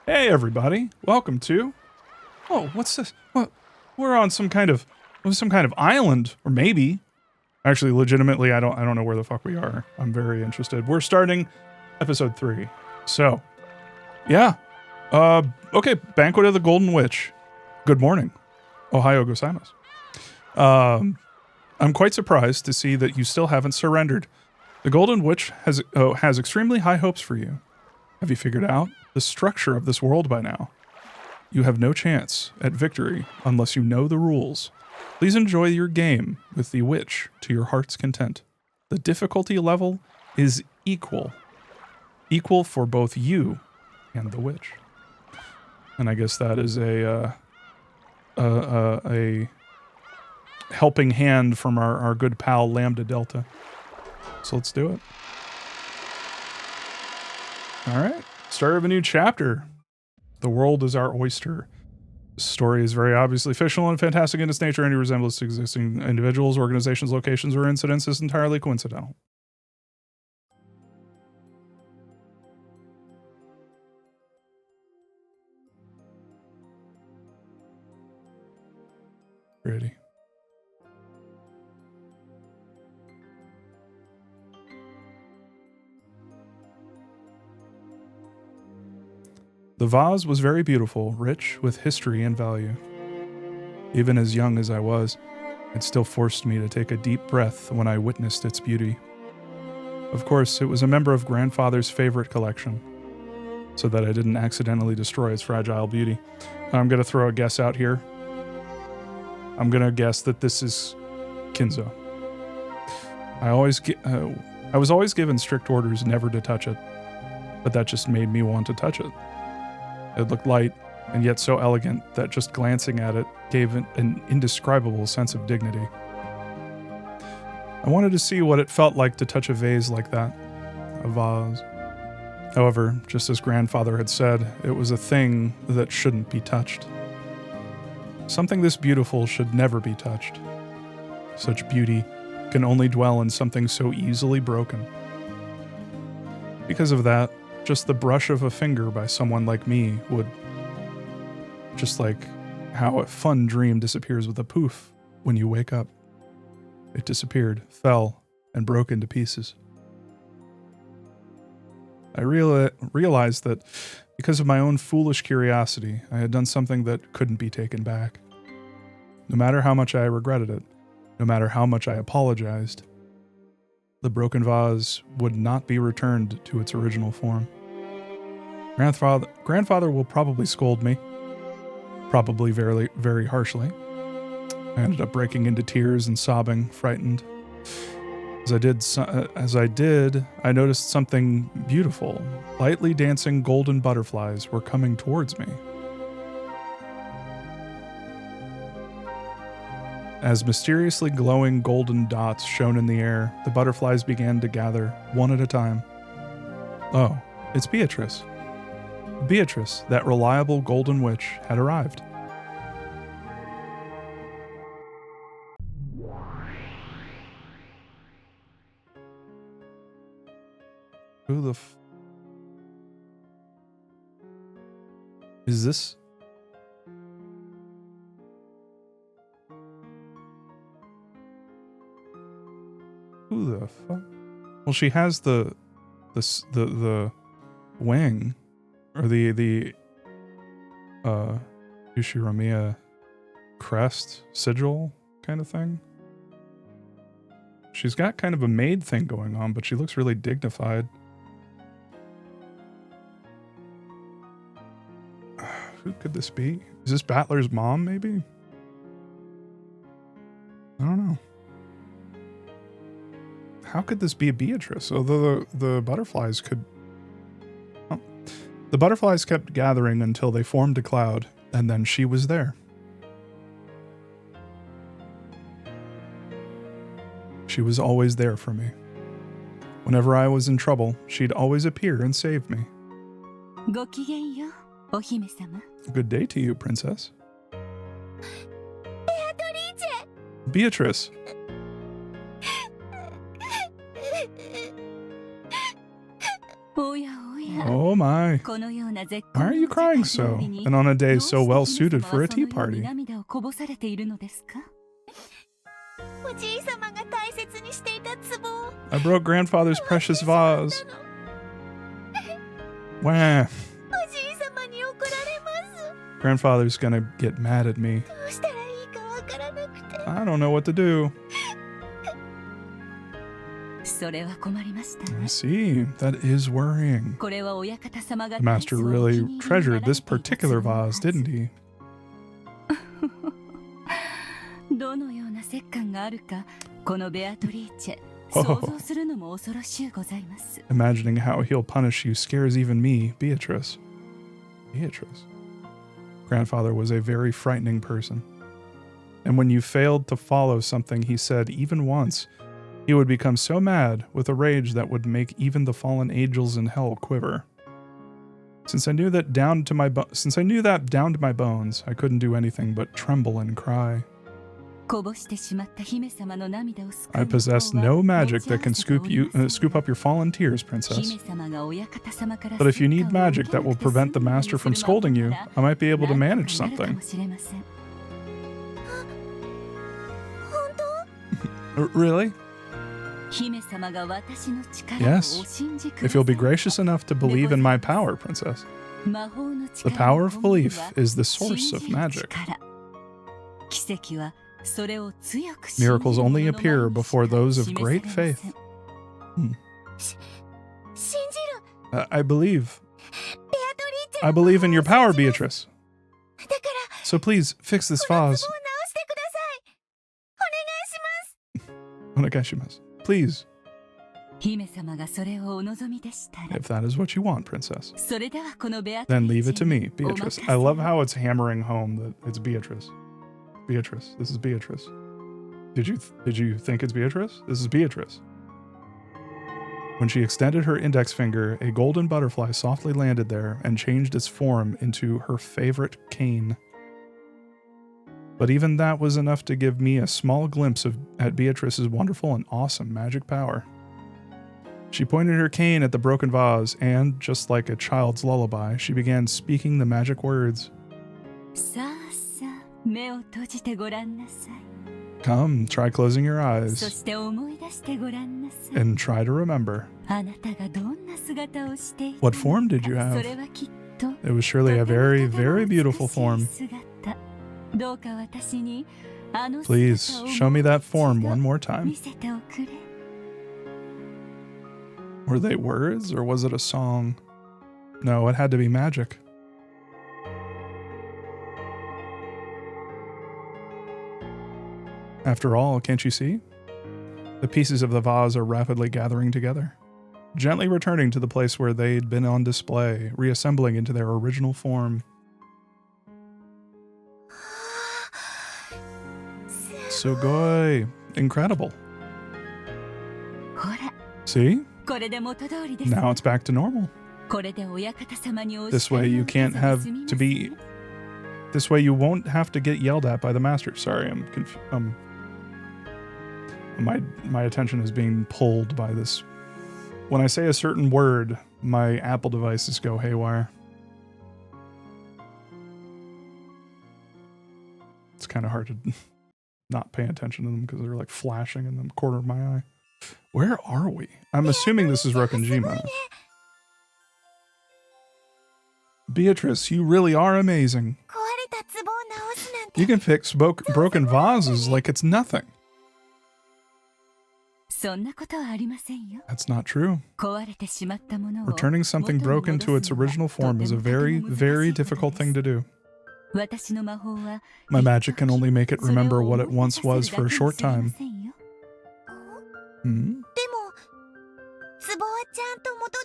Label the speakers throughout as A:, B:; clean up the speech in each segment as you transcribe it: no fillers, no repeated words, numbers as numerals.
A: Hey everybody, welcome to... Oh, what's this? What? We're on some kind of island, or maybe. Actually, legitimately, I don't know where the fuck we are. I'm very interested. We're starting episode 3. So, yeah. Okay, Banquet of the Golden Witch. Good morning. Ohio gozaimasu. I'm quite surprised to see that you still haven't surrendered. The Golden Witch has extremely high hopes for you. Have you figured out the structure of this world by now? You have no chance at victory unless you know the rules. Please enjoy your game with the witch to your heart's content. The difficulty level is equal for both you and the witch. And I guess that is a helping hand from our good pal Lambda Delta. So let's do it. All right, start of a new chapter. The world is our oyster. This story is very obviously fictional and fantastic in its nature. Any resemblance to existing individuals, organizations, locations, or incidents is entirely coincidental. Pretty. The vase was very beautiful, rich with history and value. Even as young as I was, it still forced me to take a deep breath when I witnessed its beauty. Of course, it was a member of Grandfather's favorite collection, so that I didn't accidentally destroy its fragile beauty. I'm going to throw a guess out here. I'm going to guess that this is Kinzo. I was always given strict orders never to touch it, but that just made me want to touch it. It looked light, and yet so elegant that just glancing at it gave an indescribable sense of dignity. I wanted to see what it felt like to touch a vase like that. A vase. However, just as Grandfather had said, it was a thing that shouldn't be touched. Something this beautiful should never be touched. Such beauty can only dwell in something so easily broken. Because of that, just the brush of a finger by someone like me would... Just like how a fun dream disappears with a poof when you wake up. It disappeared, fell, and broke into pieces. I realized that because of my own foolish curiosity, I had done something that couldn't be taken back. No matter how much I regretted it, no matter how much I apologized, the broken vase would not be returned to its original form. Grandfather will probably scold me, probably very, very harshly. I ended up breaking into tears and sobbing, frightened. As I did, I noticed something beautiful. Lightly dancing golden butterflies were coming towards me. As mysteriously glowing golden dots shone in the air, the butterflies began to gather, one at a time. Oh, it's Beatrice. Beatrice, that reliable golden witch, had arrived. Who the is this? Who the fuck? Well, she has the wing, or the Ushiromiya crest sigil kind of thing. She's got kind of a maid thing going on, but she looks really dignified. Who could this be? Is this Battler's mom, maybe? I don't know. How could this be a Beatrice? Although the butterflies could... Oh. The butterflies kept gathering until they formed a cloud, and then she was there. She was always there for me. Whenever I was in trouble, she'd always appear and save me. Good day to you, princess. Beatrice. Oh my. Why are you crying so? And on a day so well suited for a tea party? I broke grandfather's precious vase. Wah. Grandfather's gonna get mad at me. I don't know what to do. I see. That is worrying. The master really treasured this particular vase, didn't he? Oh. Imagining how he'll punish you scares even me, Beatrice. Beatrice. Grandfather was a very frightening person. And when you failed to follow something he said even once, he would become so mad with a rage that would make even the fallen angels in hell quiver. Since I knew that down to my bones, I couldn't do anything but tremble and cry. I possess no magic that can scoop up your fallen tears, princess. But if you need magic that will prevent the master from scolding you, I might be able to manage something. Really? Yes, if you'll be gracious enough to believe in my power, princess. The power of belief is the source of magic. Miracles only appear before those of great faith. I believe. I believe in your power, Beatrice. So please, fix this vase. Onegaishimasu. Please. If that is what you want, princess. Then leave it to me, Beatrice. I love how it's hammering home that it's Beatrice. Beatrice. This is Beatrice. Did you think it's Beatrice? This is Beatrice. When she extended her index finger, a golden butterfly softly landed there and changed its form into her favorite cane. But even that was enough to give me a small glimpse at Beatrice's wonderful and awesome magic power. She pointed her cane at the broken vase and, just like a child's lullaby, she began speaking the magic words. Come, try closing your eyes and try to remember. What form did you have? It was surely a very, very beautiful form. Please, show me that form one more time. Were they words or was it a song? No, it had to be magic. After all, can't you see? The pieces of the vase are rapidly gathering together, gently returning to the place where they'd been on display, reassembling into their original form. Sugoi! Incredible. See? Now it's back to normal. This way you can't have to be... This way you won't have to get yelled at by the master. Sorry, I'm confused. My attention is being pulled by this. When I say a certain word, my Apple devices go haywire. It's kind of hard to not pay attention to them because they're like flashing in the corner of my eye. Where are we? I'm assuming this is Rokkenjima. Beatrice, you really are amazing. You can fix broken vases like it's nothing. That's not true. Returning something broken to its original form is a very, very difficult thing to do. My magic can only make it remember what it once was for a short time.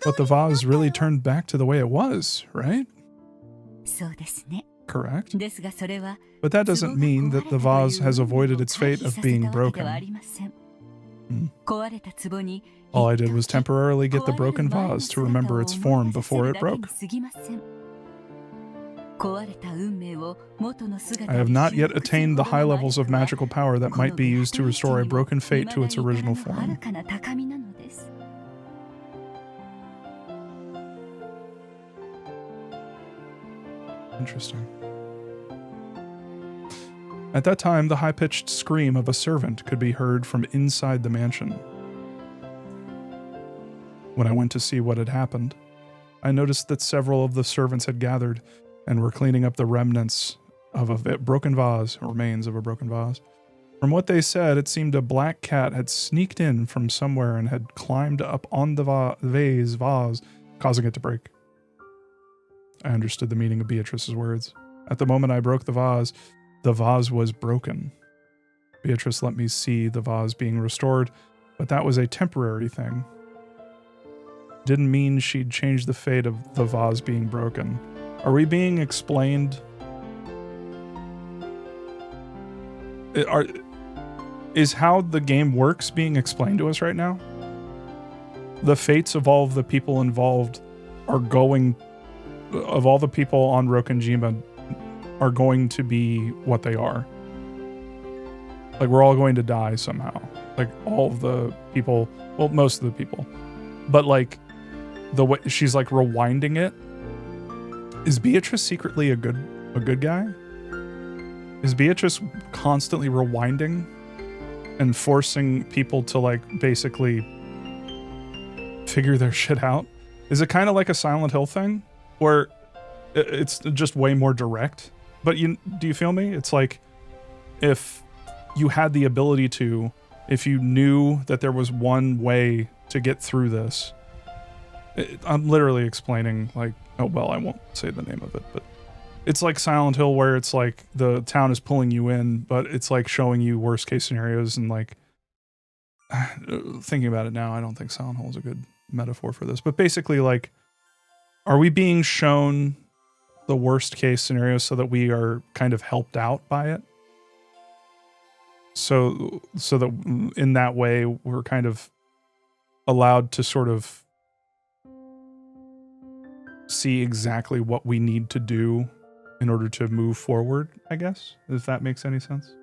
A: But the vase really turned back to the way it was, right? Correct. But that doesn't mean that the vase has avoided its fate of being broken. All I did was temporarily get the broken vase to remember its form before it broke. I have not yet attained the high levels of magical power that might be used to restore a broken fate to its original form. Interesting. At that time, the high-pitched scream of a servant could be heard from inside the mansion. When I went to see what had happened, I noticed that several of the servants had gathered and were cleaning up the remnants of a broken vase, or remains of a broken vase. From what they said, it seemed a black cat had sneaked in from somewhere and had climbed up on the vase, causing it to break. I understood the meaning of Beatrice's words. At the moment I broke the vase was broken. Beatrice let me see the vase being restored, but that was a temporary thing. Didn't mean she'd change the fate of the vase being broken. Are we being explained? Is how the game works being explained to us right now? The fates of all of the people involved of all the people on Rokenjima are going to be what they are. Like, we're all going to die somehow. Like, all of the people, well, most of the people. But like, the way she's like rewinding it. Is Beatrice secretly a good guy? Is Beatrice constantly rewinding and forcing people to like basically figure their shit out? Is it kind of like a Silent Hill thing where it's just way more direct? But do you feel me? It's like if you had the ability to, if you knew that there was one way to get through this. I'm literally explaining like, oh, well, I won't say the name of it, but it's like Silent Hill where it's like the town is pulling you in, but it's like showing you worst case scenarios and like thinking about it now, I don't think Silent Hill is a good metaphor for this, but basically like, are we being shown the worst case scenario so that we are kind of helped out by it? So that in that way, we're kind of allowed to sort of see exactly what we need to do in order to move forward, I guess, if that makes any sense.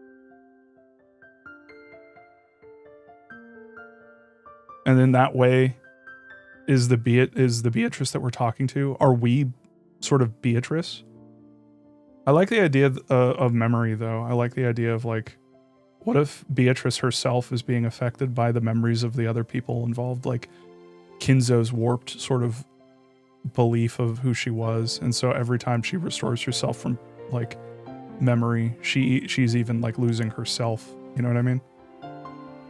A: And in that way, is the Beatrice that we're talking to, are we sort of Beatrice? I like the idea of memory, though. I like the idea of like, what if Beatrice herself is being affected by the memories of the other people involved, like Kinzo's warped sort of belief of who she was, and so every time she restores herself from like memory, she's even like losing herself, you know what I mean?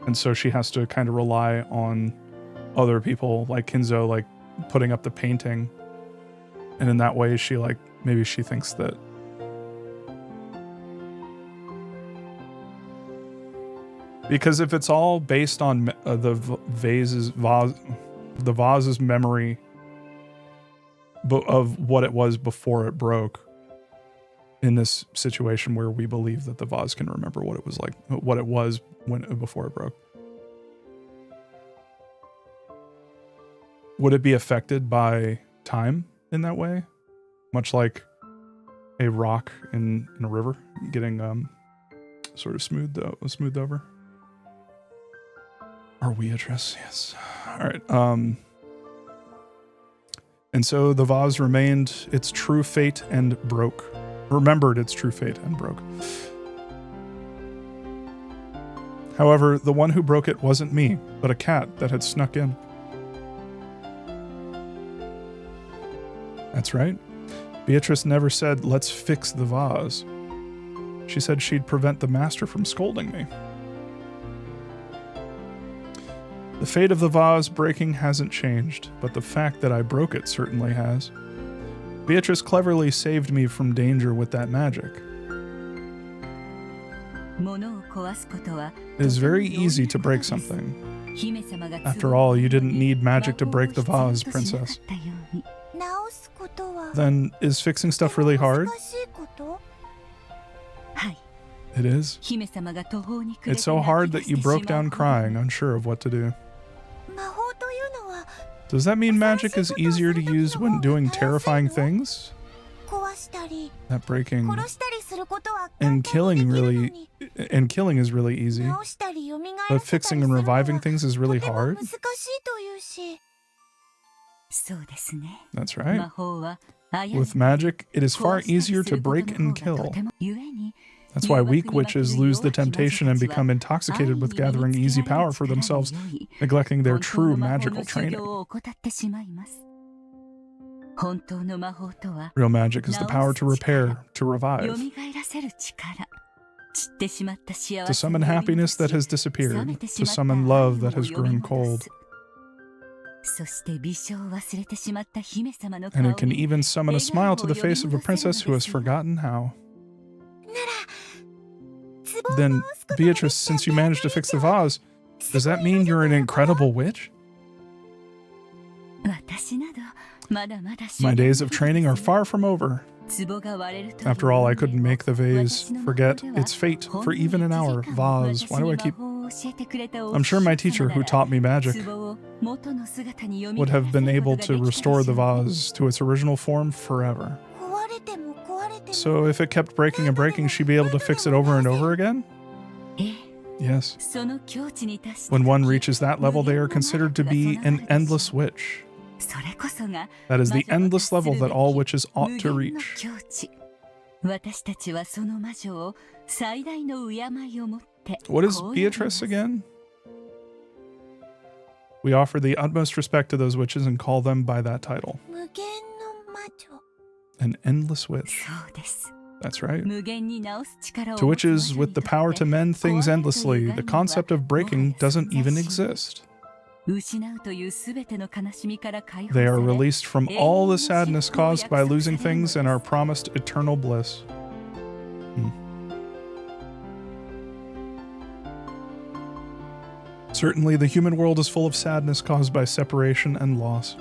A: And so she has to kind of rely on other people like Kinzo, like putting up the painting, and in that way she like, maybe she thinks that because if it's all based on the vase's memory of what it was before it broke, in this situation where we believe that the vase can remember what it was like, what it was before it broke, would it be affected by time in that way? Much like a rock in a river getting sort of smoothed over. Are we Beatrice? Yes. All right. And so the vase remained its true fate and broke. Remembered its true fate and broke. However, the one who broke it wasn't me, but a cat that had snuck in. That's right. Beatrice never said, "Let's fix the vase." She said she'd prevent the master from scolding me. The fate of the vase breaking hasn't changed, but the fact that I broke it certainly has. Beatrice cleverly saved me from danger with that magic. It is very easy to break something. After all, you didn't need magic to break the vase, princess. Then, is fixing stuff really hard? It is. It's so hard that you broke down crying, unsure of what to do. Does that mean magic is easier to use when doing terrifying things? That breaking and killing is really easy, but fixing and reviving things is really hard. That's right. With magic, it is far easier to break and kill. That's why weak witches lose the temptation and become intoxicated with gathering easy power for themselves, neglecting their true magical training. Real magic is the power to repair, to revive, to summon happiness that has disappeared, to summon love that has grown cold. And it can even summon a smile to the face of a princess who has forgotten how. Then, Beatrice, since you managed to fix the vase, does that mean you're an incredible witch? My days of training are far from over. After all, I couldn't make the vase forget its fate for even an hour. Vase, why do I keep... I'm sure my teacher who taught me magic would have been able to restore the vase to its original form forever. So if it kept breaking and breaking, she'd be able to fix it over and over again? Yes. When one reaches that level, they are considered to be an endless witch. That is the endless level that all witches ought to reach. What is Beatrice again? We offer the utmost respect to those witches and call them by that title. An endless witch. That's right. To witches with the power to mend things endlessly, the concept of breaking doesn't even exist. They are released from all the sadness caused by losing things and are promised eternal bliss. Certainly, the human world is full of sadness caused by separation and loss.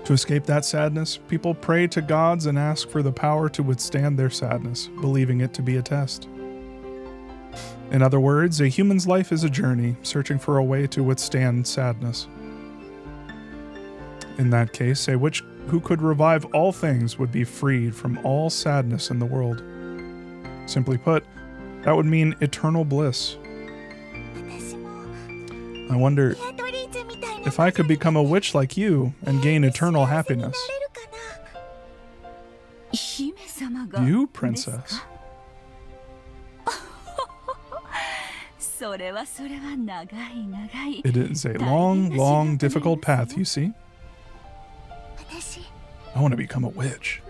A: To escape that sadness, people pray to gods and ask for the power to withstand their sadness, believing it to be a test. In other words, a human's life is a journey, searching for a way to withstand sadness. In that case, a witch who could revive all things would be freed from all sadness in the world. Simply put, that would mean eternal bliss. I wonder if I could become a witch like you and gain eternal happiness. You, princess? It is a long, long, difficult path, you see. I want to become a witch.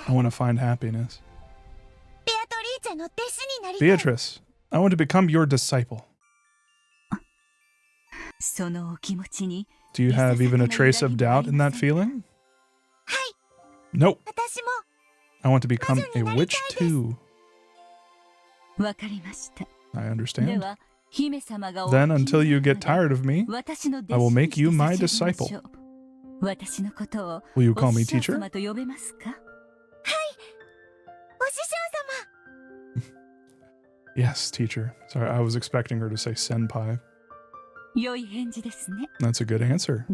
A: I want to find happiness. Beatrice, I want to become your disciple. Do you have even a trace of doubt in that feeling? Nope. I want to become a witch too. I understand. Then, until you get tired of me, I will make you my disciple. Will you call me teacher? Yes, teacher. Sorry, I was expecting her to say senpai. That's a good answer.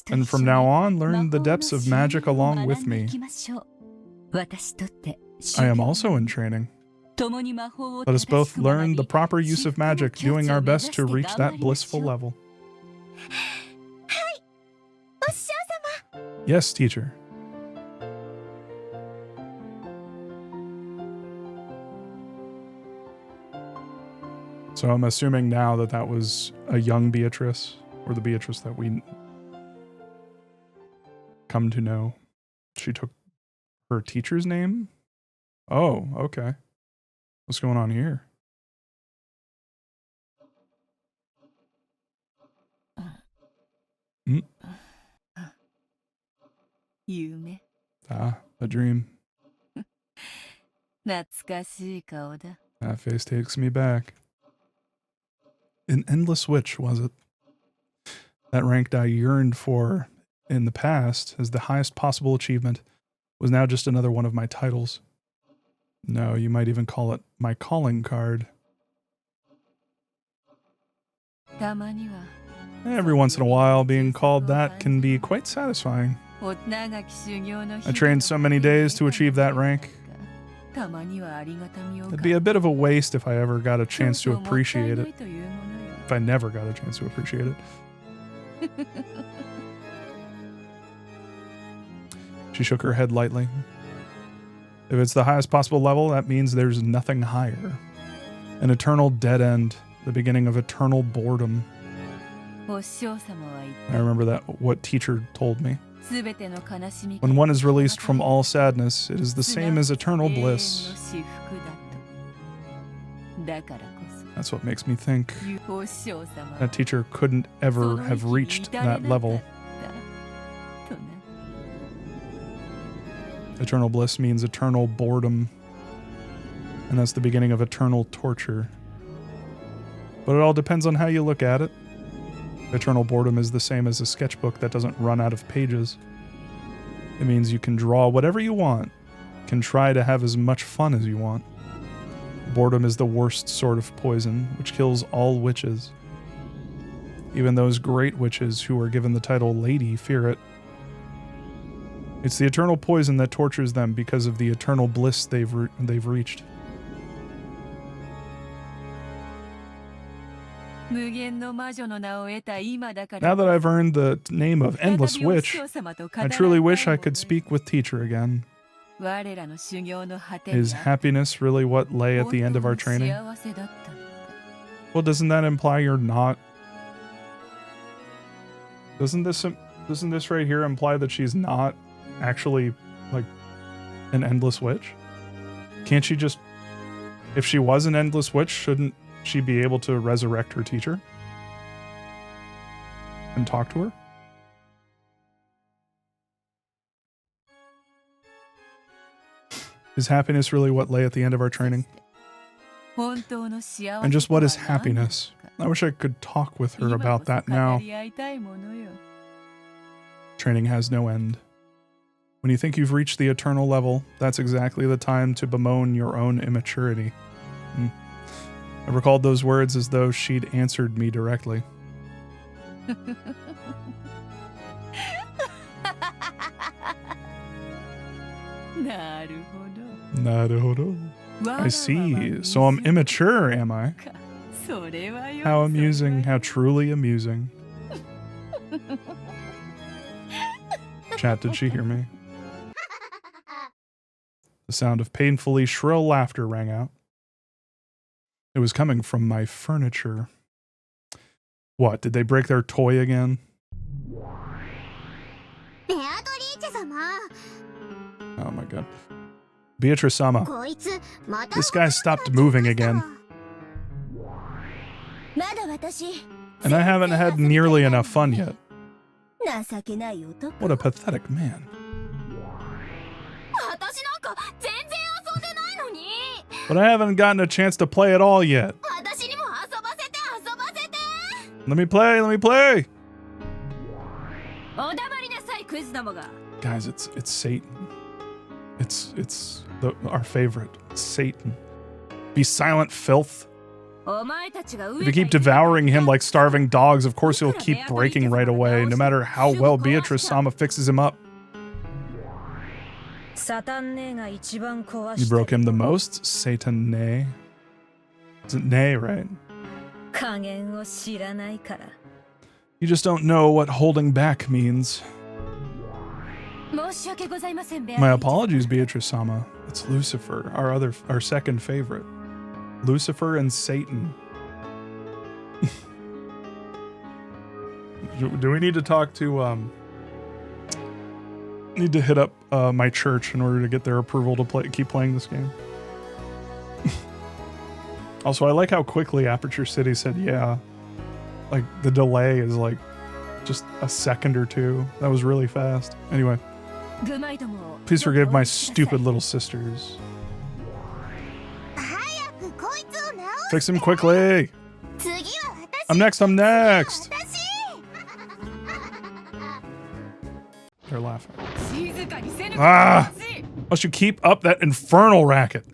A: And from now on, learn the depths of magic along with me. I am also in training. Let us both learn the proper use of magic, doing our best to reach that blissful level. Yes, teacher. So I'm assuming now that that was a young Beatrice, or the Beatrice that we come to know. She took her teacher's name? Oh, okay. What's going on here? Ah, a dream. That face takes me back. An endless witch, was it? That rank I yearned for in the past as the highest possible achievement was now just another one of my titles. No, you might even call it my calling card. Every once in a while, being called that can be quite satisfying. I trained so many days to achieve that rank. It'd be a bit of a waste if I ever got a chance to appreciate it. If I never got a chance to appreciate it. She shook her head lightly. If it's the highest possible level, that means there's nothing higher. An eternal dead end, the beginning of eternal boredom. I remember that, what teacher told me. When one is released from all sadness, it is the same as eternal bliss. That's what makes me think that teacher couldn't ever have reached that level. Eternal bliss means eternal boredom, and that's the beginning of eternal torture. But it all depends on how you look at it. Eternal boredom is the same as a sketchbook that doesn't run out of pages. It means you can draw whatever you want, can try to have as much fun as you want. Boredom is the worst sort of poison, which kills all witches. Even those great witches who are given the title Lady fear it. It's the eternal poison that tortures them because of the eternal bliss they've reached. Now that I've earned the name of Endless Witch, I truly wish I could speak with teacher again. Is happiness really what lay at the end of our training? Well, doesn't that imply you're not? Doesn't this right here imply that she's not actually like an endless witch? Can't she just, if she was an endless witch, shouldn't she be able to resurrect her teacher and talk to her? Is happiness really what lay at the end of our training? And just what is happiness? I wish I could talk with her about that now. Training has no end. When you think you've reached the eternal level, that's exactly the time to bemoan your own immaturity. I recalled those words as though she'd answered me directly. Naruhodo. I see. So I'm immature, am I? How amusing. How truly amusing. Chat, did she hear me? The sound of painfully shrill laughter rang out. It was coming from my furniture. What, did they break their toy again? Oh my god. Beatrice-sama. This guy stopped moving again. And I haven't had nearly enough fun yet. What a pathetic man. But I haven't gotten a chance to play at all yet. Let me play, let me play! Guys, it's Satan. It's our favorite. It's Satan. Be silent, filth. If you keep devouring him like starving dogs, of course he'll keep breaking right away, no matter how well Beatrice-sama fixes him up. You broke him the most? Satan ne. Is it ne, right? You just don't know what holding back means. My apologies, Beatrice-sama. It's Lucifer, our second favorite. Lucifer and Satan. Do we need to talk to need to hit up my church in order to get their approval to keep playing this game? Also, I like how quickly Aperture City said yeah. Like the delay is like just a second or two. That was really fast. Anyway, please forgive my stupid little sisters. Fix him quickly! I'm next, I'm next! They're laughing. Ah! Must you keep up that infernal racket?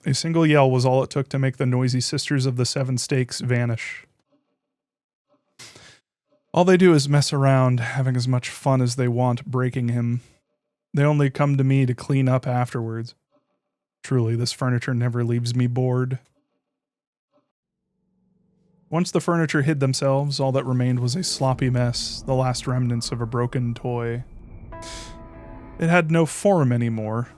A: A single yell was all it took to make the noisy sisters of the Seven Stakes vanish. All they do is mess around, having as much fun as they want breaking him. They only come to me to clean up afterwards. Truly, this furniture never leaves me bored. Once the furniture hid themselves, all that remained was a sloppy mess, the last remnants of a broken toy. It had no form anymore.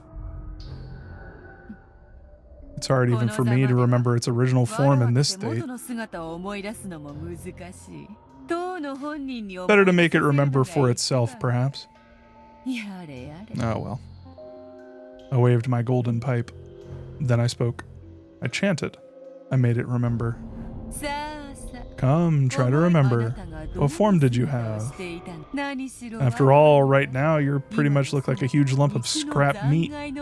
A: It's hard even for me to remember its original form in this state. Better to make it remember for itself, perhaps. Oh well. I waved my golden pipe. Then I spoke. I chanted. I made it remember. Come, try to remember. What form did you have? After all, right now, you pretty much look like a huge lump of scrap meat. I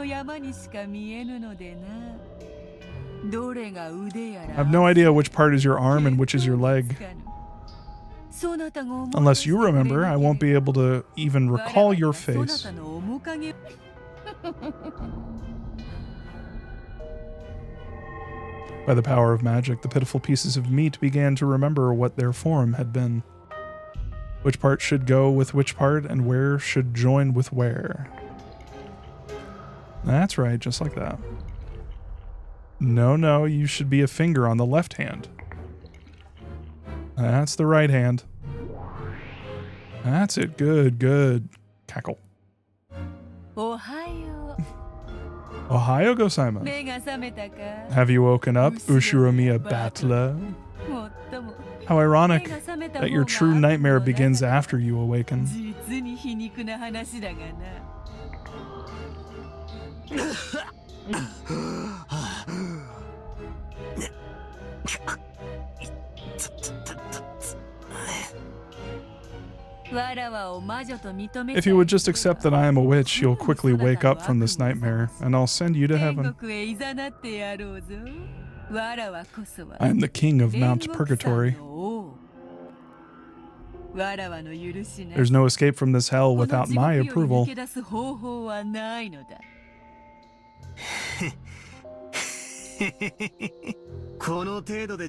A: have no idea which part is your arm and which is your leg. Unless you remember, I won't be able to even recall your face. By the power of magic, the pitiful pieces of meat began to remember what their form had been. Which part should go with which part, and where should join with where. That's right, just like that. No, you should be a finger on the left hand. That's the right hand. That's it, good. Cackle. Ohio gozaimasu. Have you woken up, Ushiromiya Battler? How ironic that your true nightmare begins after you awaken. If you would just accept that I am a witch, you'll quickly wake up from this nightmare, and I'll send you to heaven. I am the king of Mount Purgatory. There's no escape from this hell without my approval.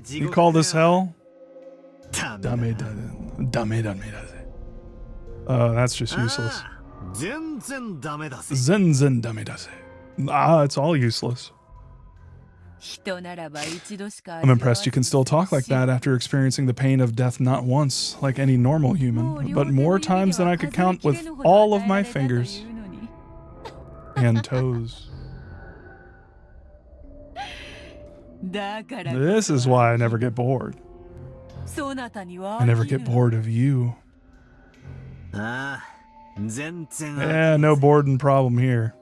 A: You call this hell? That's just useless. Zenzen damedaze. It's all useless. I'm impressed you can still talk like that after experiencing the pain of death not once, like any normal human, but more times than I could count with all of my fingers and toes. This is why I never get bored. I never get bored of you. Yeah, no boredom problem here.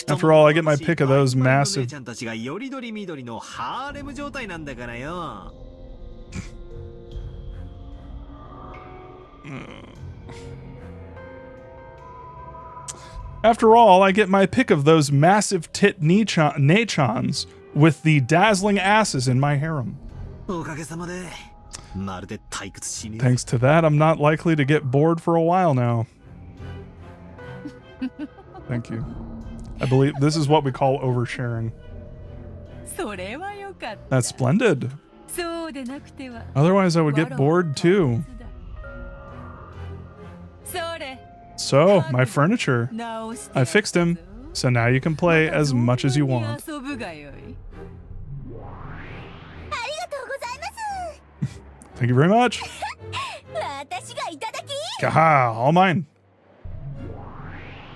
A: After all, I get my pick of those massive... After all, I get my pick of those massive tit nachons with the dazzling asses in my harem. Thanks to that, I'm not likely to get bored for a while now. Thank you. I believe this is what we call oversharing. That's splendid. Otherwise, I would get bored too. So, my furniture. I fixed him, so now you can play as much as you want. Thank you very much. Kaha, all mine.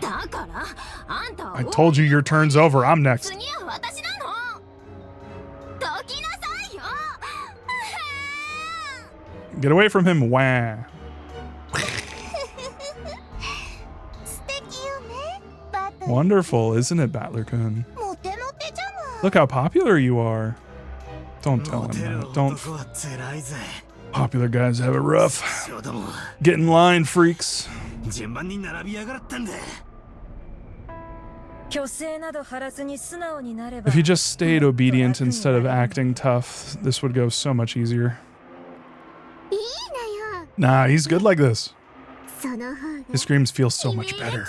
A: I told you your turn's over. I'm next. Get away from him, wah. Wonderful, isn't it, Battler-kun? Look how popular you are. Don't tell him that. Don't. Popular guys have it rough. Get in line, freaks. If you just stayed obedient instead of acting tough, this would go so much easier. Nah, he's good like this. His screams feel so much better.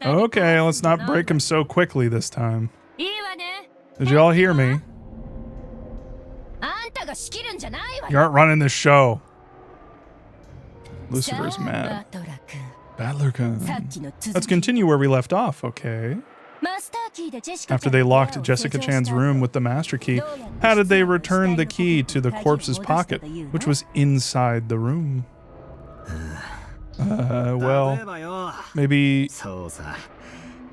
A: Okay, let's not break him so quickly this time. Did you all hear me? You aren't running this show. Lucifer's mad. Battler-kun. Let's continue where we left off, okay? After they locked Jessica Chan's room with the master key, how did they return the key to the corpse's pocket, which was inside the room? Well, maybe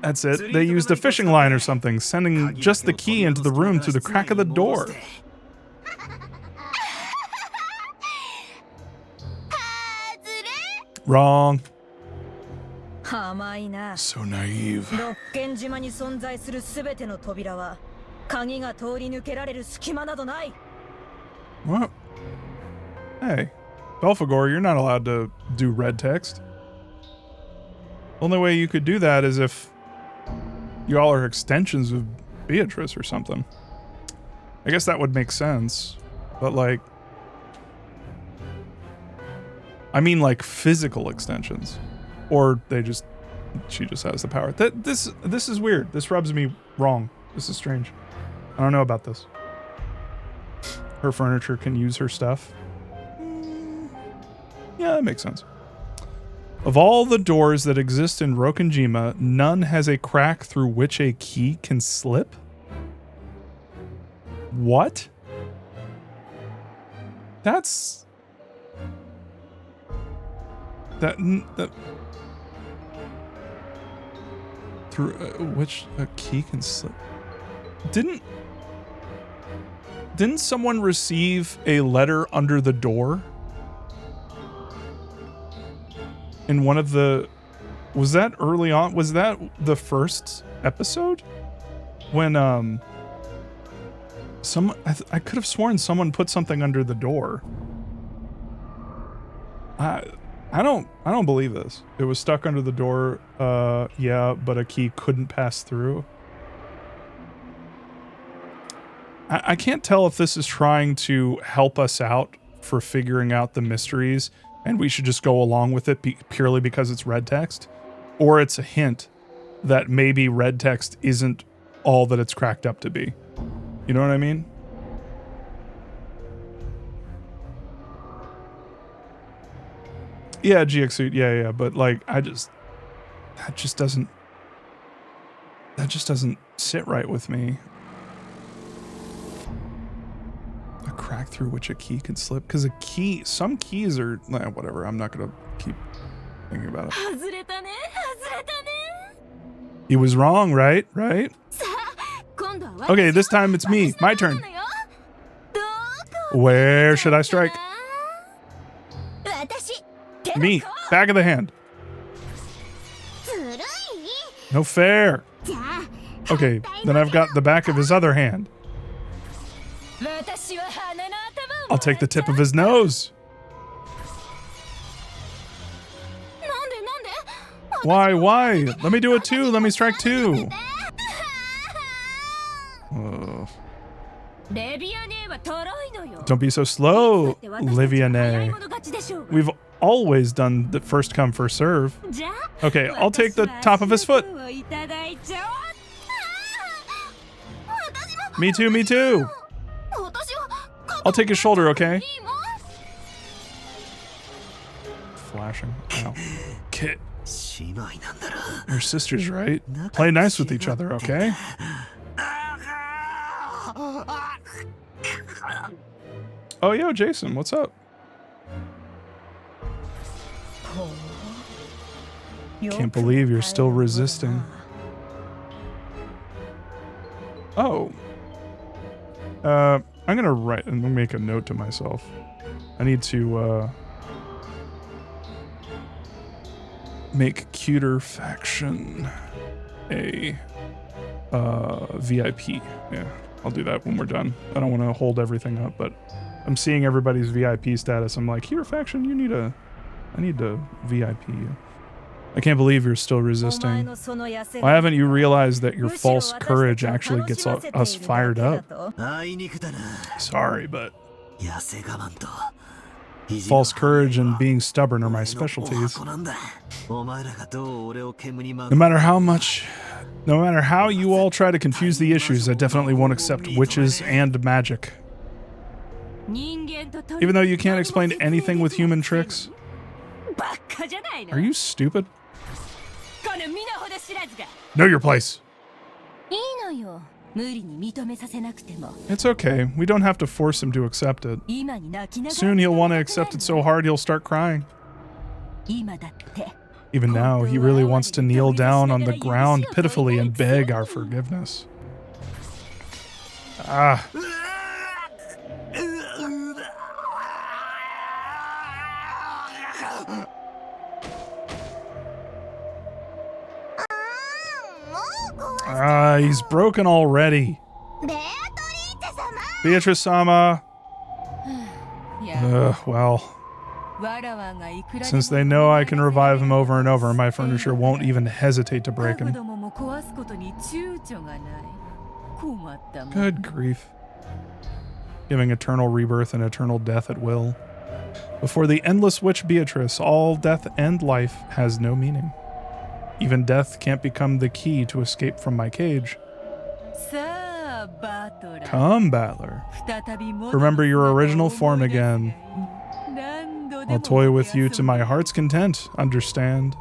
A: that's it. They used a fishing line or something, sending just the key into the room through the crack of the door. Wrong. So naive. What? Hey, Belphegor, you're not allowed to do red text. Only way you could do that is if you all are extensions of Beatrice or something. I guess that would make sense, but like, I mean like physical extensions, or she just has the power. This is weird. This rubs me wrong. This is strange. I don't know about this. Her furniture can use her stuff. Yeah, that makes sense. Of all the doors that exist in Rokkenjima, none has a crack through which a key can slip? What? That's... That through which a key can slip. Didn't someone receive a letter under the door? In one of the... Was that early on? Was that the first episode? When, I could have sworn someone put something under the door. I don't believe this. It was stuck under the door, yeah, but a key couldn't pass through. I can't tell if this is trying to help us out for figuring out the mysteries, and we should just go along with it purely because it's red text, or it's a hint that maybe red text isn't all that it's cracked up to be. You know what I mean? Yeah, GX suit, yeah, but like, that just doesn't sit right with me. A crack through which a key can slip, because some keys are, whatever, I'm not gonna keep thinking about it. He was wrong, right? Okay, this time it's me, my turn. Where should I strike? Me, back of the hand. No fair. Okay, then I've got the back of his other hand. I'll take the tip of his nose. Why? Let me do it too. Let me strike too. Don't be so slow, Liviane. We've always done the first come, first serve. Okay, I'll take the top of his foot. Me too. I'll take his shoulder, okay? Flashing. Ow. Kit. Your sisters, right? Play nice with each other, okay? Oh, yo, Jason, what's up? Can't believe you're still resisting. Oh. I'm gonna make a note to myself. I need to, make Cuter Faction a, VIP. Yeah, I'll do that when we're done. I don't want to hold everything up, but I'm seeing everybody's VIP status. I'm like, Cuter Faction, I need to VIP you. I can't believe you're still resisting. Why haven't you realized that your false courage actually gets us fired up? Sorry, but false courage and being stubborn are my specialties. No matter how you all try to confuse the issues, I definitely won't accept witches and magic. Even though you can't explain anything with human tricks. Are you stupid? Know your place. It's okay. We don't have to force him to accept it. Soon he'll want to accept it so hard he'll start crying. Even now, he really wants to kneel down on the ground pitifully and beg our forgiveness. Ah. Ah, he's broken already. Beatrice-sama. Well. Since they know I can revive him over and over, my furniture won't even hesitate to break him. Good grief. Giving eternal rebirth and eternal death at will. Before the endless witch Beatrice, all death and life has no meaning. Even death can't become the key to escape from my cage. Come, Battler. Remember your original form again. I'll toy with you to my heart's content, understand?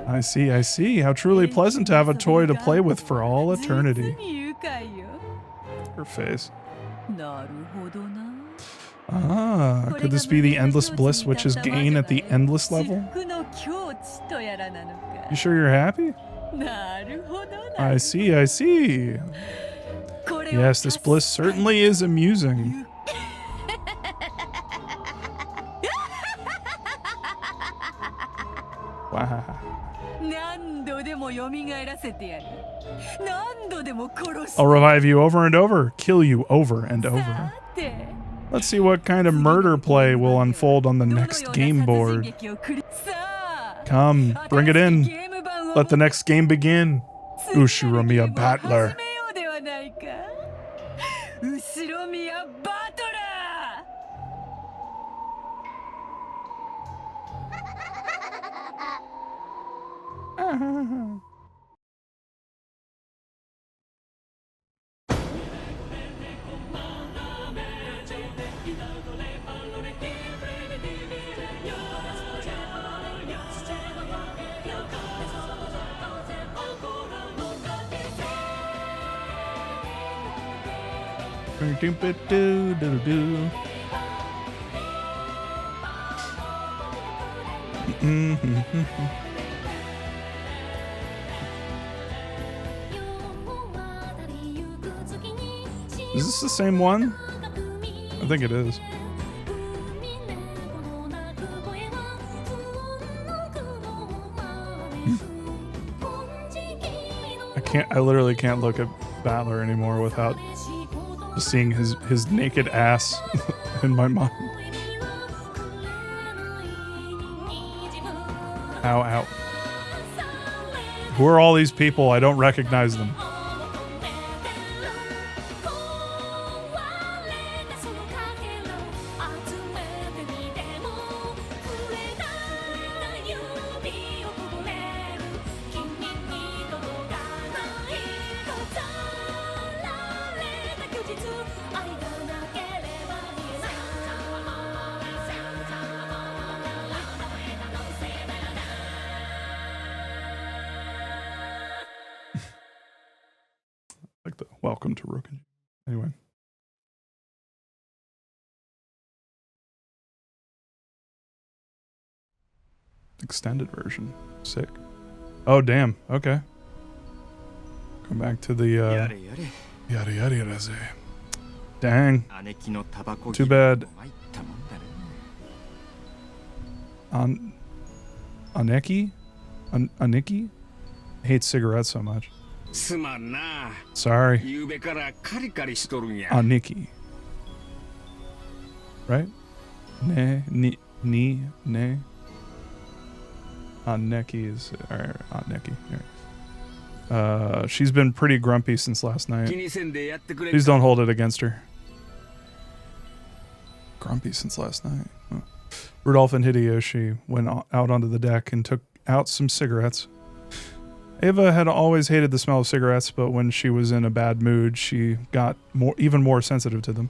A: I see. How truly pleasant to have a toy to play with for all eternity. Her face. Ah, could this be the endless bliss which is gain at the endless level? You sure you're happy? I see. Yes, this bliss certainly is amusing. Wow. I'll revive you over and over, kill you over and over. Let's see what kind of murder play will unfold on the next game board. Come, bring it in. Let the next game begin. Ushiromiya Battler. Is this the same one? I think it is. I literally can't look at Battler anymore without just seeing his naked ass in my mind. Ow. Who are all these people? I don't recognize them. Like the welcome to Roken. Anyway. Extended version. Sick. Oh, damn. Okay. Come back to the, yada yada. Dang. Too bad. Aneki? Aniki? Hates cigarettes so much. Sorry. Aniki. Right? Ne. Aneki is... Or Aneki. She's been pretty grumpy since last night. Please don't hold it against her. Grumpy since last night. Oh. Rudolph and Hideyoshi went out onto the deck and took out some cigarettes. Ava had always hated the smell of cigarettes, but when she was in a bad mood, she got even more sensitive to them.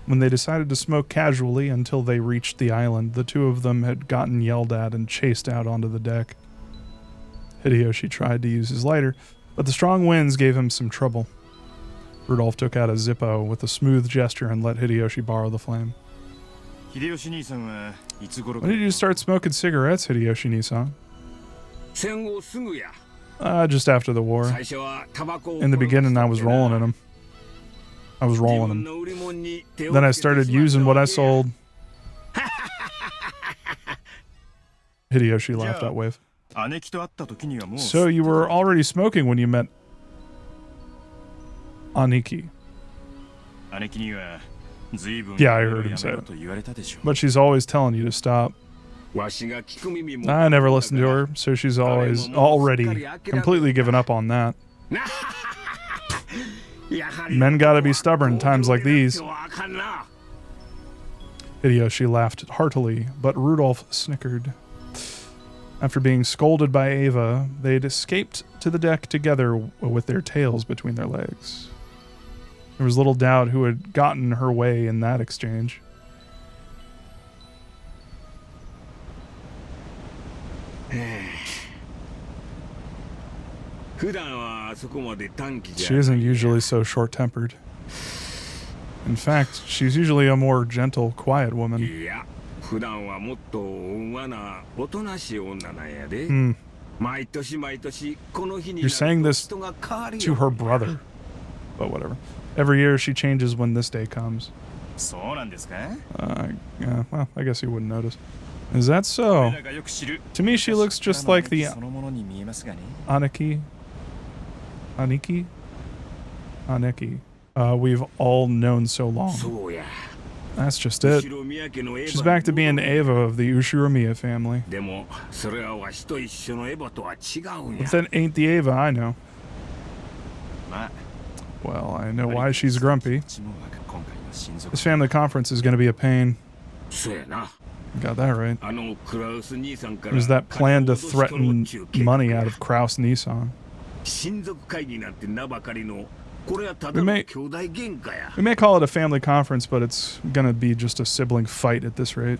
A: When they decided to smoke casually until they reached the island, the two of them had gotten yelled at and chased out onto the deck. Hideyoshi tried to use his lighter, but the strong winds gave him some trouble. Rudolph took out a Zippo with a smooth gesture and let Hideyoshi borrow the flame. When did you start smoking cigarettes, Hideyoshi-Nisan? Just after the war. In the beginning, I was rolling in them. Then I started using what I sold. Hideyoshi laughed out wave. So you were already smoking when you met Aniki. Yeah, I heard him say it. But she's always telling you to stop. I never listened to her, so she's already completely given up on that. Men gotta be stubborn times like these. Hideyoshi laughed heartily, but Rudolph snickered. After being scolded by Ava, they'd escaped to the deck together with their tails between their legs. There was little doubt who had gotten her way in that exchange. She isn't usually so short-tempered. In fact, she's usually a more gentle, quiet woman. You're saying this to her brother. But whatever. Every year she changes when this day comes. Yeah, well, I guess you wouldn't notice. Is that so? To me, she looks just like the Aniki. We've all known so long. That's just it. She's back to being Ava of the Ushiromiya family. But that ain't the Ava I know. Well, I know why she's grumpy. This family conference is going to be a pain. Got that right. There's that plan to threaten money out of Kraus Nissan. We may call it a family conference, but it's going to be just a sibling fight at this rate.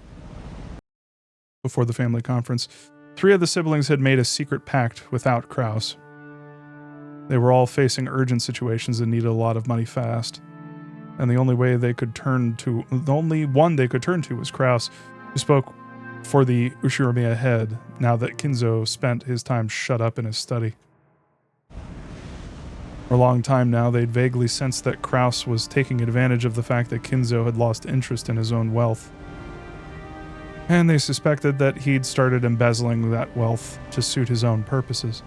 A: Before the family conference, 3 of the siblings had made a secret pact without Kraus. They were all facing urgent situations and needed a lot of money fast. And the only one they could turn to was Kraus, who spoke for the Ushiromiya head now that Kinzo spent his time shut up in his study. For a long time now, they'd vaguely sensed that Kraus was taking advantage of the fact that Kinzo had lost interest in his own wealth. And they suspected that he'd started embezzling that wealth to suit his own purposes.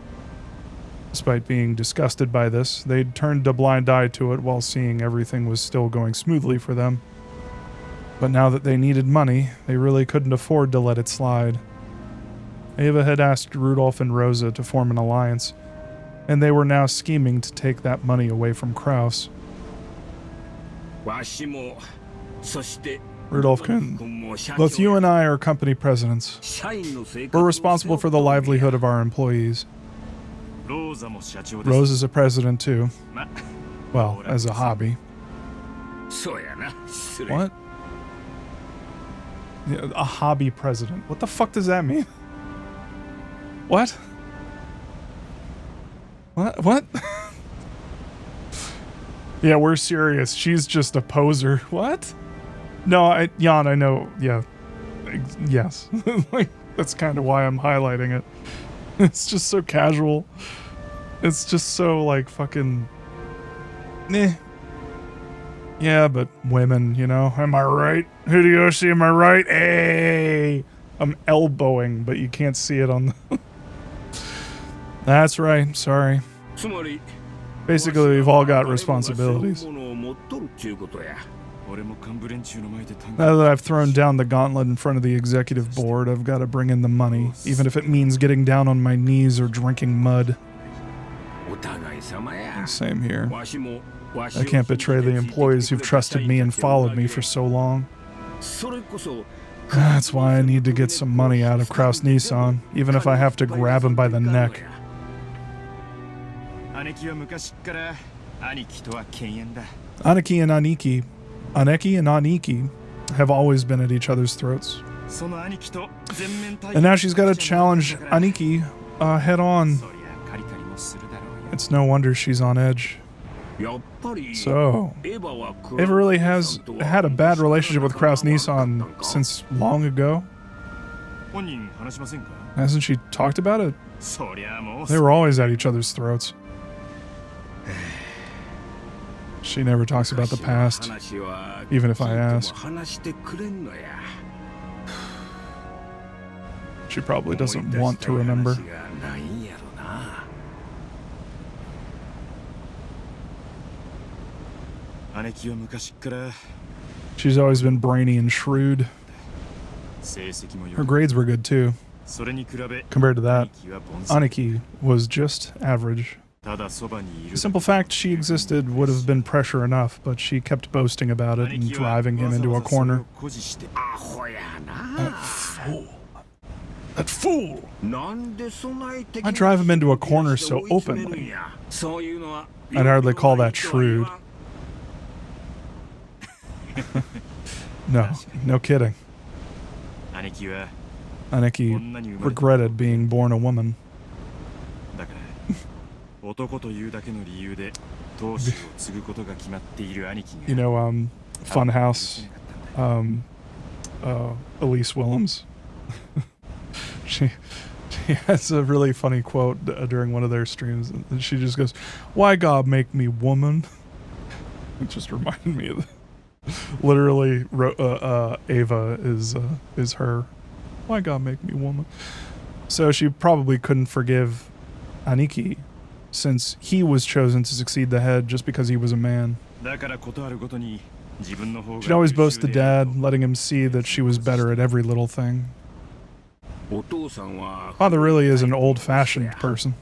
A: Despite being disgusted by this, they'd turned a blind eye to it while seeing everything was still going smoothly for them. But now that they needed money, they really couldn't afford to let it slide. Ava had asked Rudolph and Rosa to form an alliance, and they were now scheming to take that money away from Kraus. Rudolph both you and I are company presidents. We're responsible for the livelihood of our employees. Rose is a president too. Well, as a hobby. What? Yeah, a hobby president. What the fuck does that mean? What? What? Yeah, we're serious. She's just a poser. What? No, Jan, I know. Yeah. Yes. Like, that's kind of why I'm highlighting it. It's just so casual. It's just so, like, fucking... Yeah, but women, you know? Am I right? Hideyoshi, am I right? Hey! I'm elbowing, but you can't see it on the... That's right, sorry. Basically, we've all got responsibilities. Now that I've thrown down the gauntlet in front of the executive board, I've got to bring in the money, even if it means getting down on my knees or drinking mud. Same here. I can't betray the employees who've trusted me and followed me for so long. That's why I need to get some money out of Kraus Nissan, even if I have to grab him by the neck. Aneki and Aniki have always been at each other's throats. And now she's got to challenge Aniki head on. It's no wonder she's on edge. So, Ava really has had a bad relationship with Kraus Nissan since long ago? Hasn't she talked about it? They were always at each other's throats. She never talks about the past, even if I ask. She probably doesn't want to remember. She's always been brainy and shrewd. Her grades were good too. Compared to that, Aniki was just average. The simple fact she existed would have been pressure enough, but she kept boasting about it and driving him into a corner. That fool. That fool! I drive him into a corner so openly. I'd hardly call that shrewd. No kidding. Aniki regretted being born a woman. You know, Funhouse, Elise Willems. she has a really funny quote during one of their streams, and she just goes, "Why God make me woman?" It just reminded me of literally, Ava is her. Why God make me woman? So she probably couldn't forgive Aniki, since he was chosen to succeed the head just because he was a man. She'd always boast to Dad, letting him see that she was better at every little thing. Father really is an old-fashioned person.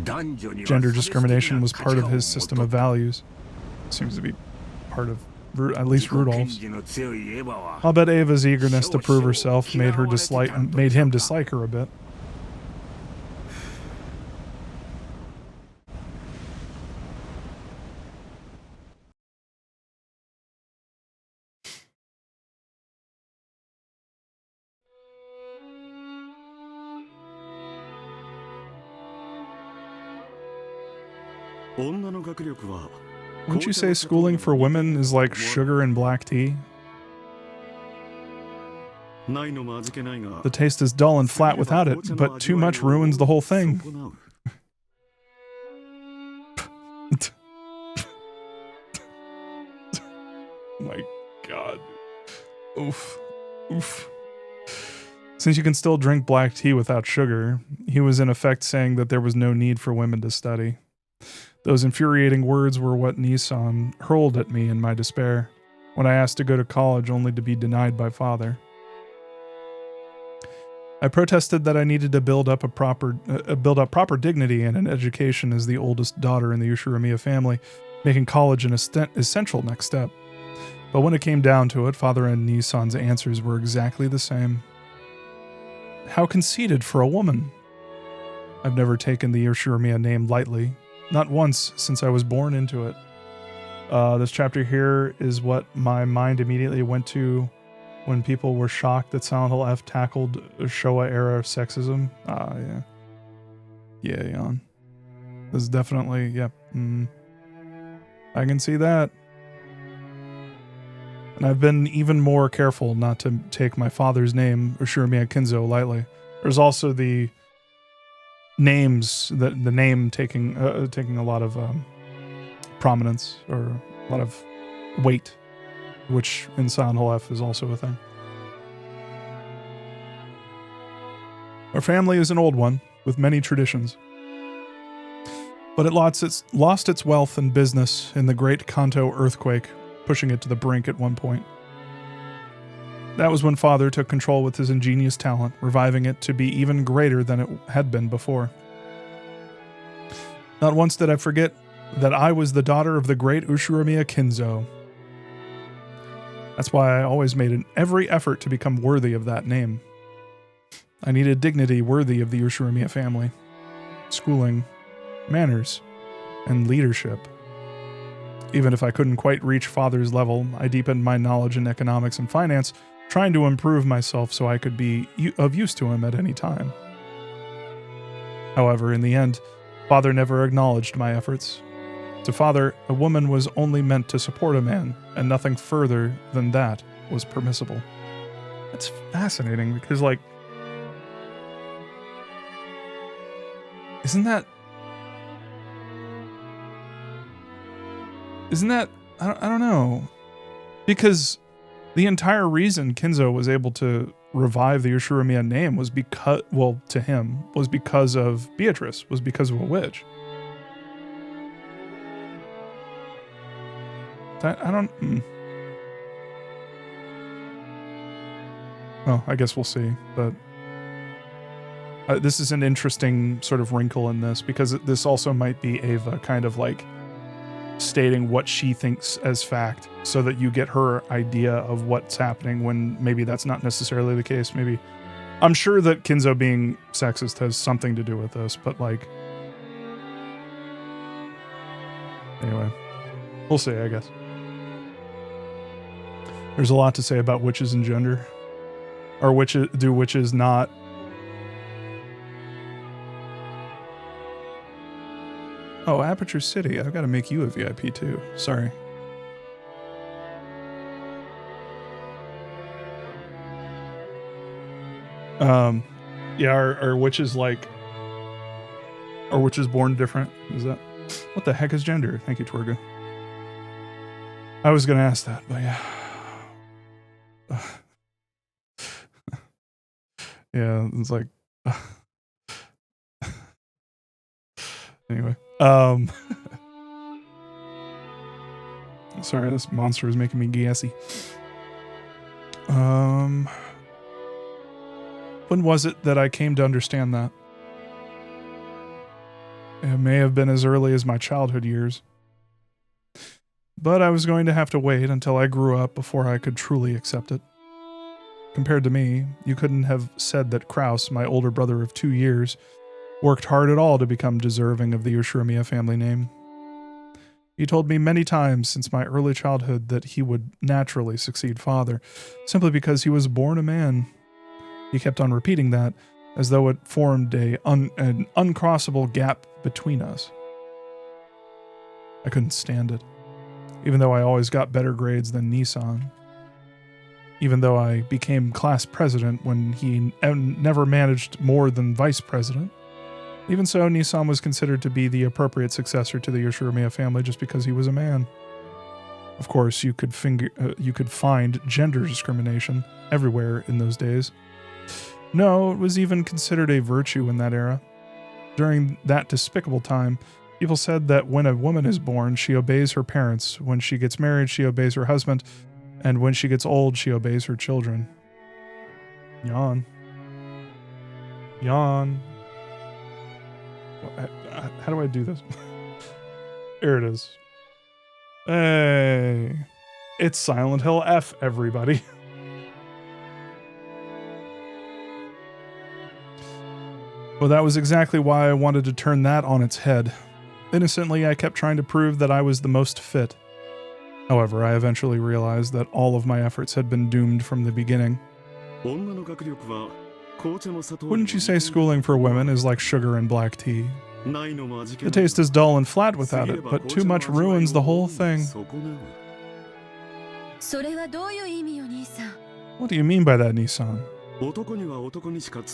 A: Gender discrimination was part of his system of values. Seems to be part of at least Rudolph's. I'll bet Ava's eagerness to prove herself made him dislike her a bit. Wouldn't you say schooling for women is like sugar and black tea? The taste is dull and flat without it, but too much ruins the whole thing. My God. Oof. Oof. Since you can still drink black tea without sugar, he was in effect saying that there was no need for women to study. Those infuriating words were what Nissan hurled at me in my despair, when I asked to go to college only to be denied by Father. I protested that I needed to build up proper dignity and an education as the oldest daughter in the Ushiromiya family, making college an essential next step. But when it came down to it, Father and Nissan's answers were exactly the same. How conceited for a woman! I've never taken the Ushiromiya name lightly. Not once since I was born into it. This chapter here is what my mind immediately went to when people were shocked that Silent Hill F tackled Showa-era sexism. Yeah. Yeah, Jan. This is definitely, yep. I can see that. And I've been even more careful not to take my father's name, Ushiromiya Kinzo, lightly. There's also the names, the name taking a lot of prominence, or a lot of weight, which in Silent Hill F is also a thing. Our family is an old one, with many traditions. But it lost its wealth and business in the Great Kanto earthquake, pushing it to the brink at one point. That was when Father took control with his ingenious talent, reviving it to be even greater than it had been before. Not once did I forget that I was the daughter of the great Ushiromiya Kinzo. That's why I always made every effort to become worthy of that name. I needed dignity worthy of the Ushiromiya family, schooling, manners, and leadership. Even if I couldn't quite reach Father's level, I deepened my knowledge in economics and finance, trying to improve myself so I could be of use to him at any time. However, in the end, Father never acknowledged my efforts. To Father, a woman was only meant to support a man, and nothing further than that was permissible. That's fascinating because, like, isn't that I don't know, because the entire reason Kinzo was able to revive the Ushurumiya name was because, well, to him, was because of Beatrice, was because of a witch. I don't. Well, I guess we'll see, but this is an interesting sort of wrinkle in this, because this also might be Ava kind of like stating what she thinks as fact so that you get her idea of what's happening when maybe that's not necessarily the case. Maybe, I'm sure that Kinzo being sexist has something to do with this, but like, anyway, we'll see, I guess. There's a lot to say about witches and gender. Or do witches not... Oh, Aperture City. I've got to make you a VIP too. Sorry. Yeah, are witches like... Are witches born different? Is that... What the heck is gender? Thank you, Twerga. I was going to ask that, but yeah. Yeah, it's like... Anyway. Sorry, this monster is making me gassy. When was it that I came to understand that? It may have been as early as my childhood years. But I was going to have to wait until I grew up before I could truly accept it. Compared to me, you couldn't have said that Kraus, my older brother of 2 years, worked hard at all to become deserving of the Ushurumiya family name. He told me many times since my early childhood that he would naturally succeed Father, simply because he was born a man. He kept on repeating that, as though it formed an uncrossable gap between us. I couldn't stand it, even though I always got better grades than Nissan. Even though I became class president when he never managed more than vice president. Even so, Nissan was considered to be the appropriate successor to the Ushurumiya family just because he was a man. Of course, you could find gender discrimination everywhere in those days. No, it was even considered a virtue in that era. During that despicable time, people said that when a woman is born, she obeys her parents. When she gets married, she obeys her husband. And when she gets old, she obeys her children. Yawn. Yawn. How do I do this? Here it is. Hey. It's Silent Hill F, everybody. Well, that was exactly why I wanted to turn that on its head. Innocently, I kept trying to prove that I was the most fit. However, I eventually realized that all of my efforts had been doomed from the beginning. Wouldn't you say schooling for women is like sugar and black tea? The taste is dull and flat without it, but too much ruins the whole thing. What do you mean by that, Nissan?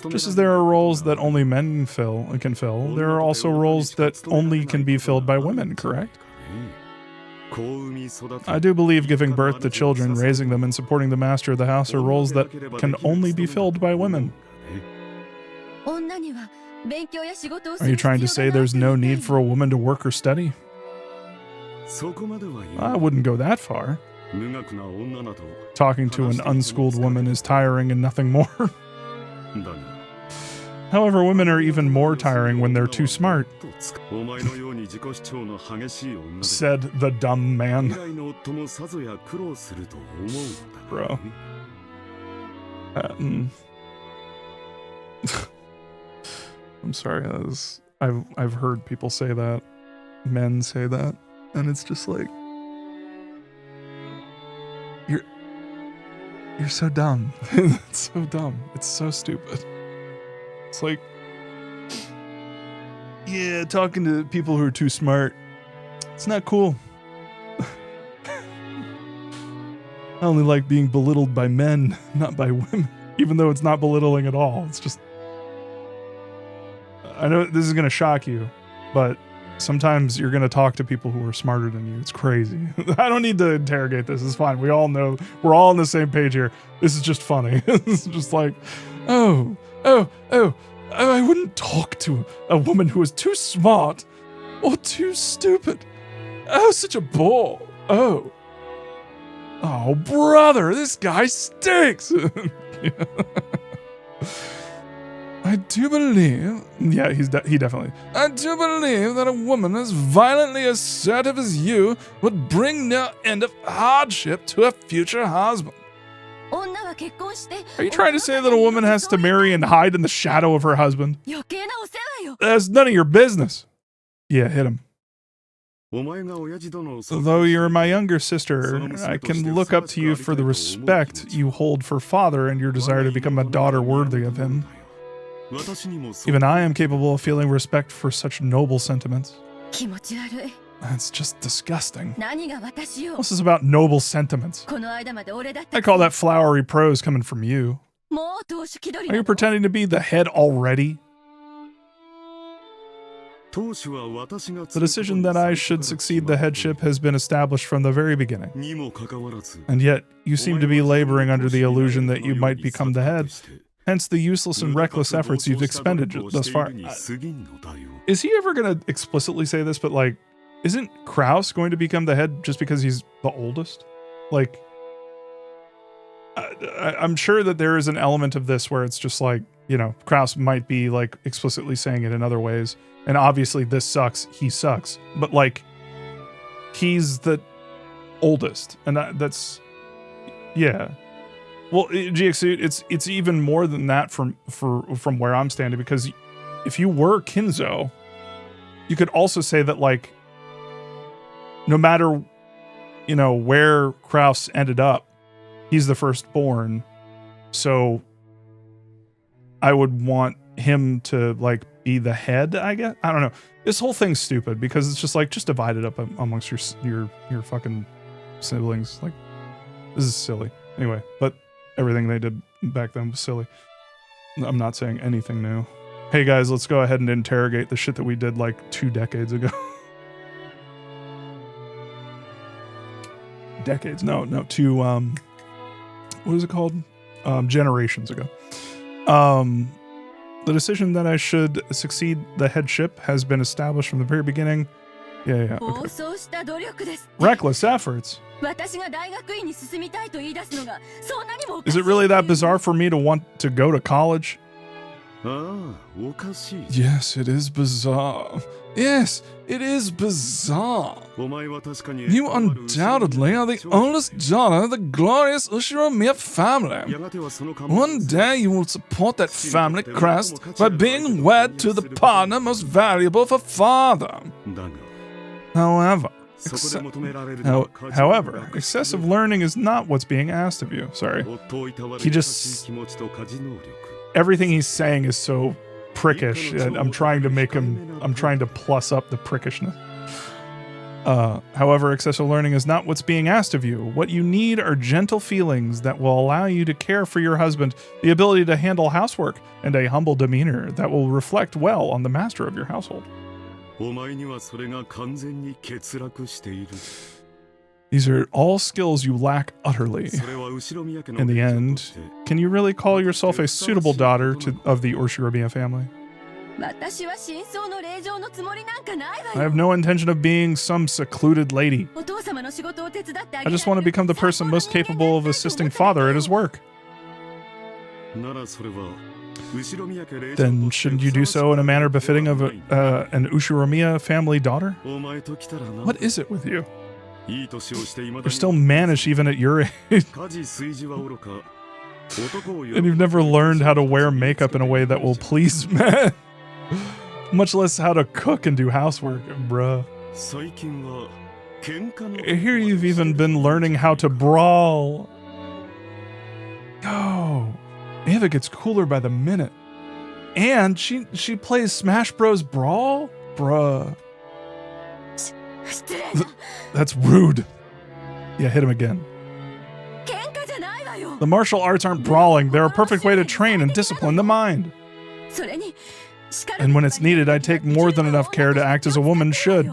A: Just as there are roles that only men can fill, there are also roles that only can be filled by women, correct? I do believe giving birth to children, raising them, and supporting the master of the house are roles that can only be filled by women. Are you trying to say there's no need for a woman to work or study? I wouldn't go that far. Talking to an unschooled woman is tiring and nothing more. However, women are even more tiring when they're too smart. Said the dumb man. Bro. I'm sorry, I've heard people say that. Men say that. And it's just like, You're so dumb. It's so dumb. It's so stupid. It's like, Yeah, talking to people who are too smart. It's not cool. I only like being belittled by men, not by women, even though it's not belittling at all. It's just, I know this is going to shock you, but sometimes you're going to talk to people who are smarter than you. It's crazy. I don't need to interrogate this. It's fine. We all know. We're all on the same page here. This is just funny. It's just like, oh, I wouldn't talk to a woman who is too smart or too stupid. Oh, such a bore. Oh, brother, this guy stinks. I do believe, yeah, he definitely. I do believe that a woman as violently assertive as you would bring no end of hardship to a future husband. Are you trying to say that a woman has to marry and hide in the shadow of her husband? That's none of your business. Yeah, hit him. Though you're my younger sister, I can look up to you for the respect you hold for father and your desire to become a daughter worthy of him. Even I am capable of feeling respect for such noble sentiments. That's just disgusting. This is about noble sentiments. I call that flowery prose coming from you. Are you pretending to be the head already? The decision that I should succeed the headship has been established from the very beginning. And yet, you seem to be laboring under the illusion that you might become the head. Hence the useless and reckless efforts you've expended thus far. Is he ever going to explicitly say this, but like, isn't Kraus going to become the head just because he's the oldest? Like, I'm sure that there is an element of this where it's just like, you know, Kraus might be like explicitly saying it in other ways. And obviously this sucks, he sucks. But like, he's the oldest. And that's, yeah. Well, GX, it's even more than that from where I'm standing, because if you were Kinzo, you could also say that like, no matter, you know, where Kraus ended up, he's the firstborn. So I would want him to like be the head, I guess. I don't know. This whole thing's stupid because it's just like, just divide it up amongst your fucking siblings. Like, this is silly. Anyway, but everything they did back then was silly. I'm not saying anything new. Hey guys, let's go ahead and interrogate the shit that we did like 2 decades ago. Decades? No, 2, what is it called? Generations ago. The decision that I should succeed the headship has been established from the very beginning. Yeah, okay. Reckless efforts. Is it really that bizarre for me to want to go to college? Yes, it is bizarre. Yes, it is bizarre. You undoubtedly are the oldest daughter of the glorious Ushiromiya family. One day you will support that family crest by being wed to the partner most valuable for father. However, excessive learning is not what's being asked of you. Sorry. He just... Everything he's saying is so prickish. I'm trying to plus up the prickishness. However, excessive learning is not what's being asked of you. What you need are gentle feelings that will allow you to care for your husband, the ability to handle housework, and a humble demeanor that will reflect well on the master of your household. These are all skills you lack utterly. In the end, can you really call yourself a suitable daughter of the Ushiromiya family? I have no intention of being some secluded lady. I just want to become the person most capable of assisting father at his work. Then shouldn't you do so in a manner befitting of an Ushiromiya family daughter? What is it with you? You're still mannish even at your age. And you've never learned how to wear makeup in a way that will please men. Much less how to cook and do housework, bruh. Here you've even been learning how to brawl. Oh, Ava gets cooler by the minute. And she plays Smash Bros. Brawl? bruh. That's rude. Yeah, hit him again. The martial arts aren't brawling. They're a perfect way to train and discipline the mind. And when it's needed, I take more than enough care to act as a woman should.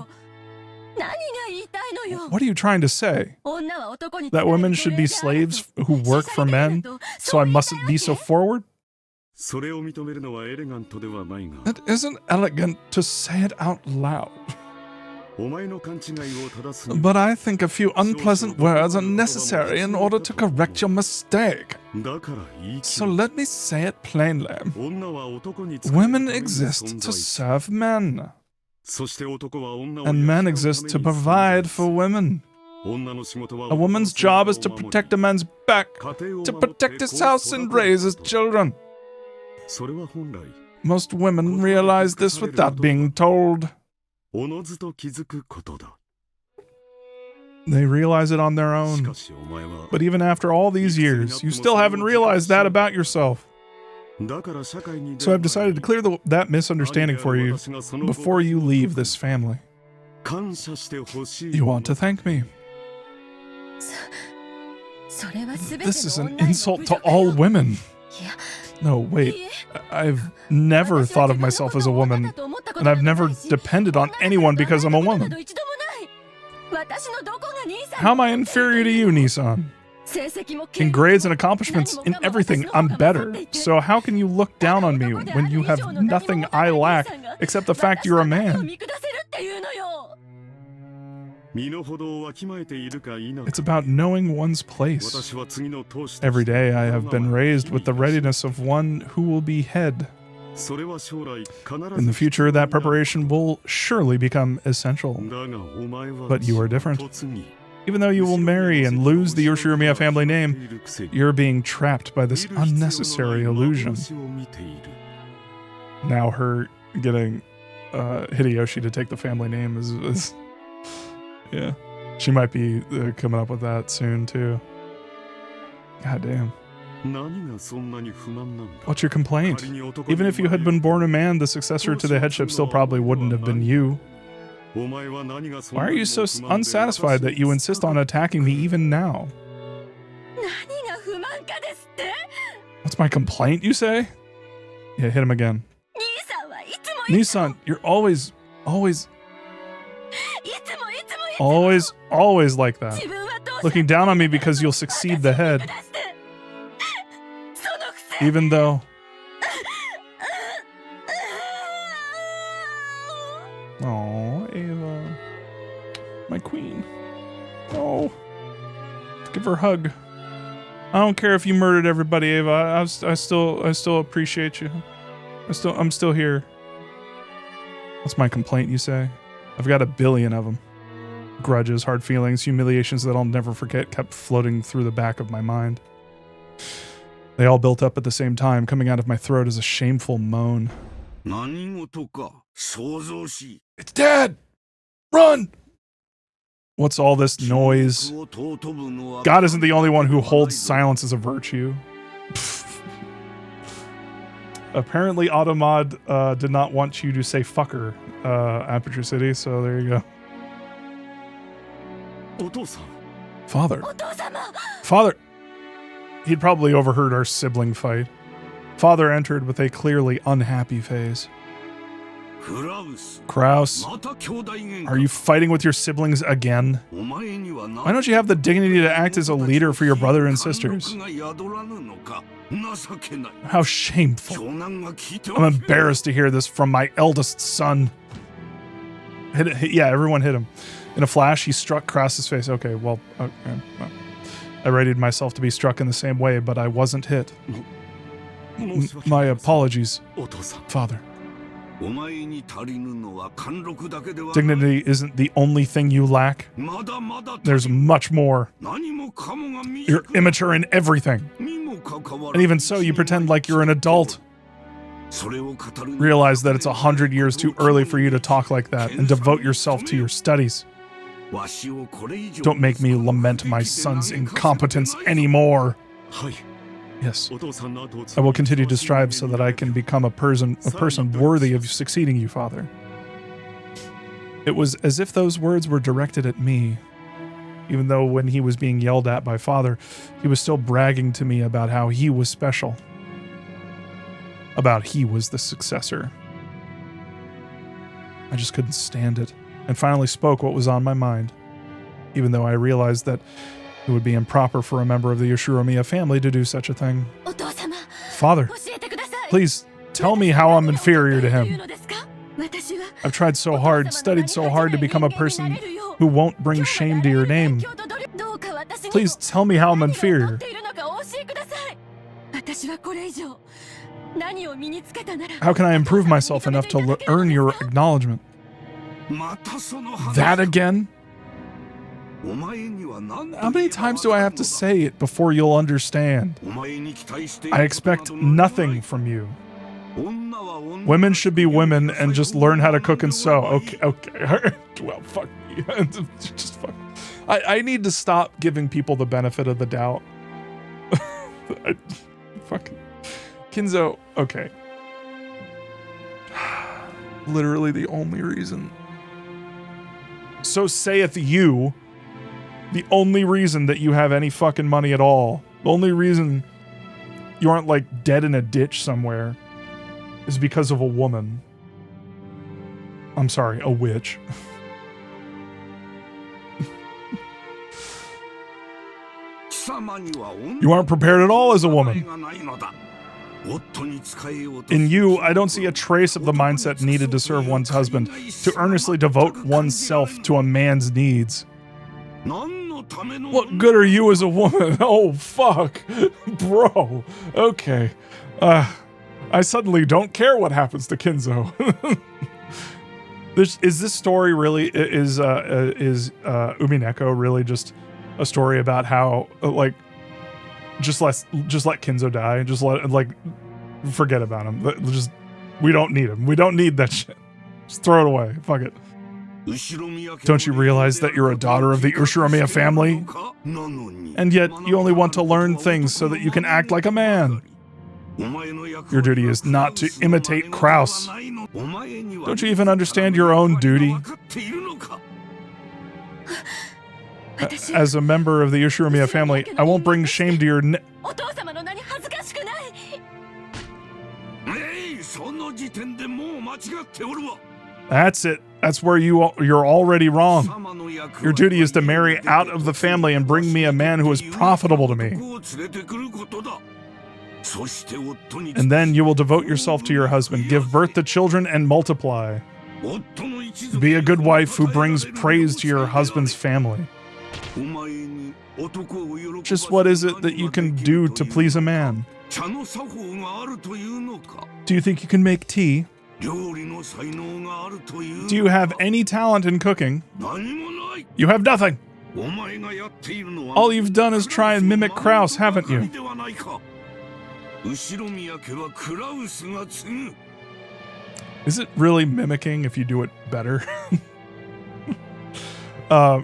A: What are you trying to say? That women should be slaves who work for men, so I mustn't be so forward? It isn't elegant to say it out loud. But I think a few unpleasant words are necessary in order to correct your mistake. So let me say it plainly. Women exist to serve men. And men exist to provide for women. A woman's job is to protect a man's back, to protect his house and raise his children. Most women realize this without being told. They realize it on their own. But even after all these years, you still haven't realized that about yourself. So I've decided to clear that misunderstanding for you before you leave this family. You want to thank me. This is an insult to all women. No, wait. I've never thought of myself as a woman, and I've never depended on anyone because I'm a woman. How am I inferior to you, Nissan? In grades and accomplishments, in everything, I'm better. So how can you look down on me when you have nothing I lack except the fact you're a man? It's about knowing one's place. Every day I have been raised with the readiness of one who will be head. In the future, that preparation will surely become essential. But you are different. Even though you will marry and lose the Yoshiromiya family name, you're being trapped by this unnecessary illusion. Now her getting Hideyoshi to take the family name is yeah. She might be coming up with that soon too. God damn. What's your complaint? Even if you had been born a man, the successor to the headship still probably wouldn't have been you. Why are you so unsatisfied that you insist on attacking me even now? What's my complaint, you say? Yeah, hit him again. Nissan, you're always like that. Looking down on me because you'll succeed the head. Even though... Oh, Ava. My queen. Oh. Give her a hug. I don't care if you murdered everybody, Ava. I still appreciate you. I'm still here. What's my complaint, you say? I've got 1 billion of them. Grudges, hard feelings, humiliations that I'll never forget kept floating through the back of my mind. They all built up at the same time, coming out of my throat as a shameful moan. It's Dad! Run! What's all this noise? God isn't the only one who holds silence as a virtue. Apparently Automod did not want you to say fucker, Aperture City, so there you go. Father. Father! He'd probably overheard our sibling fight. Father entered with a clearly unhappy face. Kraus, are you fighting with your siblings again? Why don't you have the dignity to act as a leader for your brother and sisters? How shameful. I'm embarrassed to hear this from my eldest son. Yeah, everyone hit him. In a flash, he struck Kraus's face. Okay, well, I readied myself to be struck in the same way, but I wasn't hit. My apologies, Father. Dignity isn't the only thing you lack. There's much more. You're immature in everything. And even so, you pretend like you're an adult. Realize that it's 100 years too early for you to talk like that and devote yourself to your studies. Don't make me lament my son's incompetence anymore. Yes, I will continue to strive so that I can become a person worthy of succeeding you, Father. It was as if those words were directed at me. Even though when he was being yelled at by father, he was still bragging to me about how he was special. About he was the successor. I just couldn't stand it, and finally spoke what was on my mind, even though I realized that it would be improper for a member of the Yoshiromiya family to do such a thing. Father, please tell me how I'm inferior to him. I've tried so hard, studied so hard to become a person who won't bring shame to your name. Please tell me how I'm inferior. How can I improve myself enough to earn your acknowledgement? That again? How many times do I have to say it before you'll understand? I expect nothing from you. Women should be women and just learn how to cook and sew. Okay. Well, fuck you. Just fuck. I need to stop giving people the benefit of the doubt. Fucking Kinzo, okay. Literally the only reason. So saith you, the only reason that you have any fucking money at all, the only reason you aren't like dead in a ditch somewhere is because of a woman. I'm sorry, a witch. You aren't prepared at all as a woman. In you, I don't see a trace of the mindset needed to serve one's husband, to earnestly devote oneself to a man's needs. What good are you as a woman? Oh, fuck. Bro. Okay. I suddenly don't care what happens to Kinzo. Is this story really, is Umineko really just a story about how, like, just let Kinzo die, just forget about him. We don't need him. We don't need that shit. Just throw it away. Fuck it. Don't you realize that you're a daughter of the Ushiromiya family? And yet, you only want to learn things so that you can act like a man. Your duty is not to imitate Kraus. Don't you even understand your own duty? As a member of the Ushiromiya family, I won't bring shame to your That's it. That's where you're already wrong. Your duty is to marry out of the family and bring me a man who is profitable to me. And then you will devote yourself to your husband, give birth to children, and multiply. Be a good wife who brings praise to your husband's family. Just what is it that you can do to please a man? Do you think you can make tea? Do you have any talent in cooking? You have nothing. All you've done is try and mimic Kraus, haven't you? Is it really mimicking if you do it better?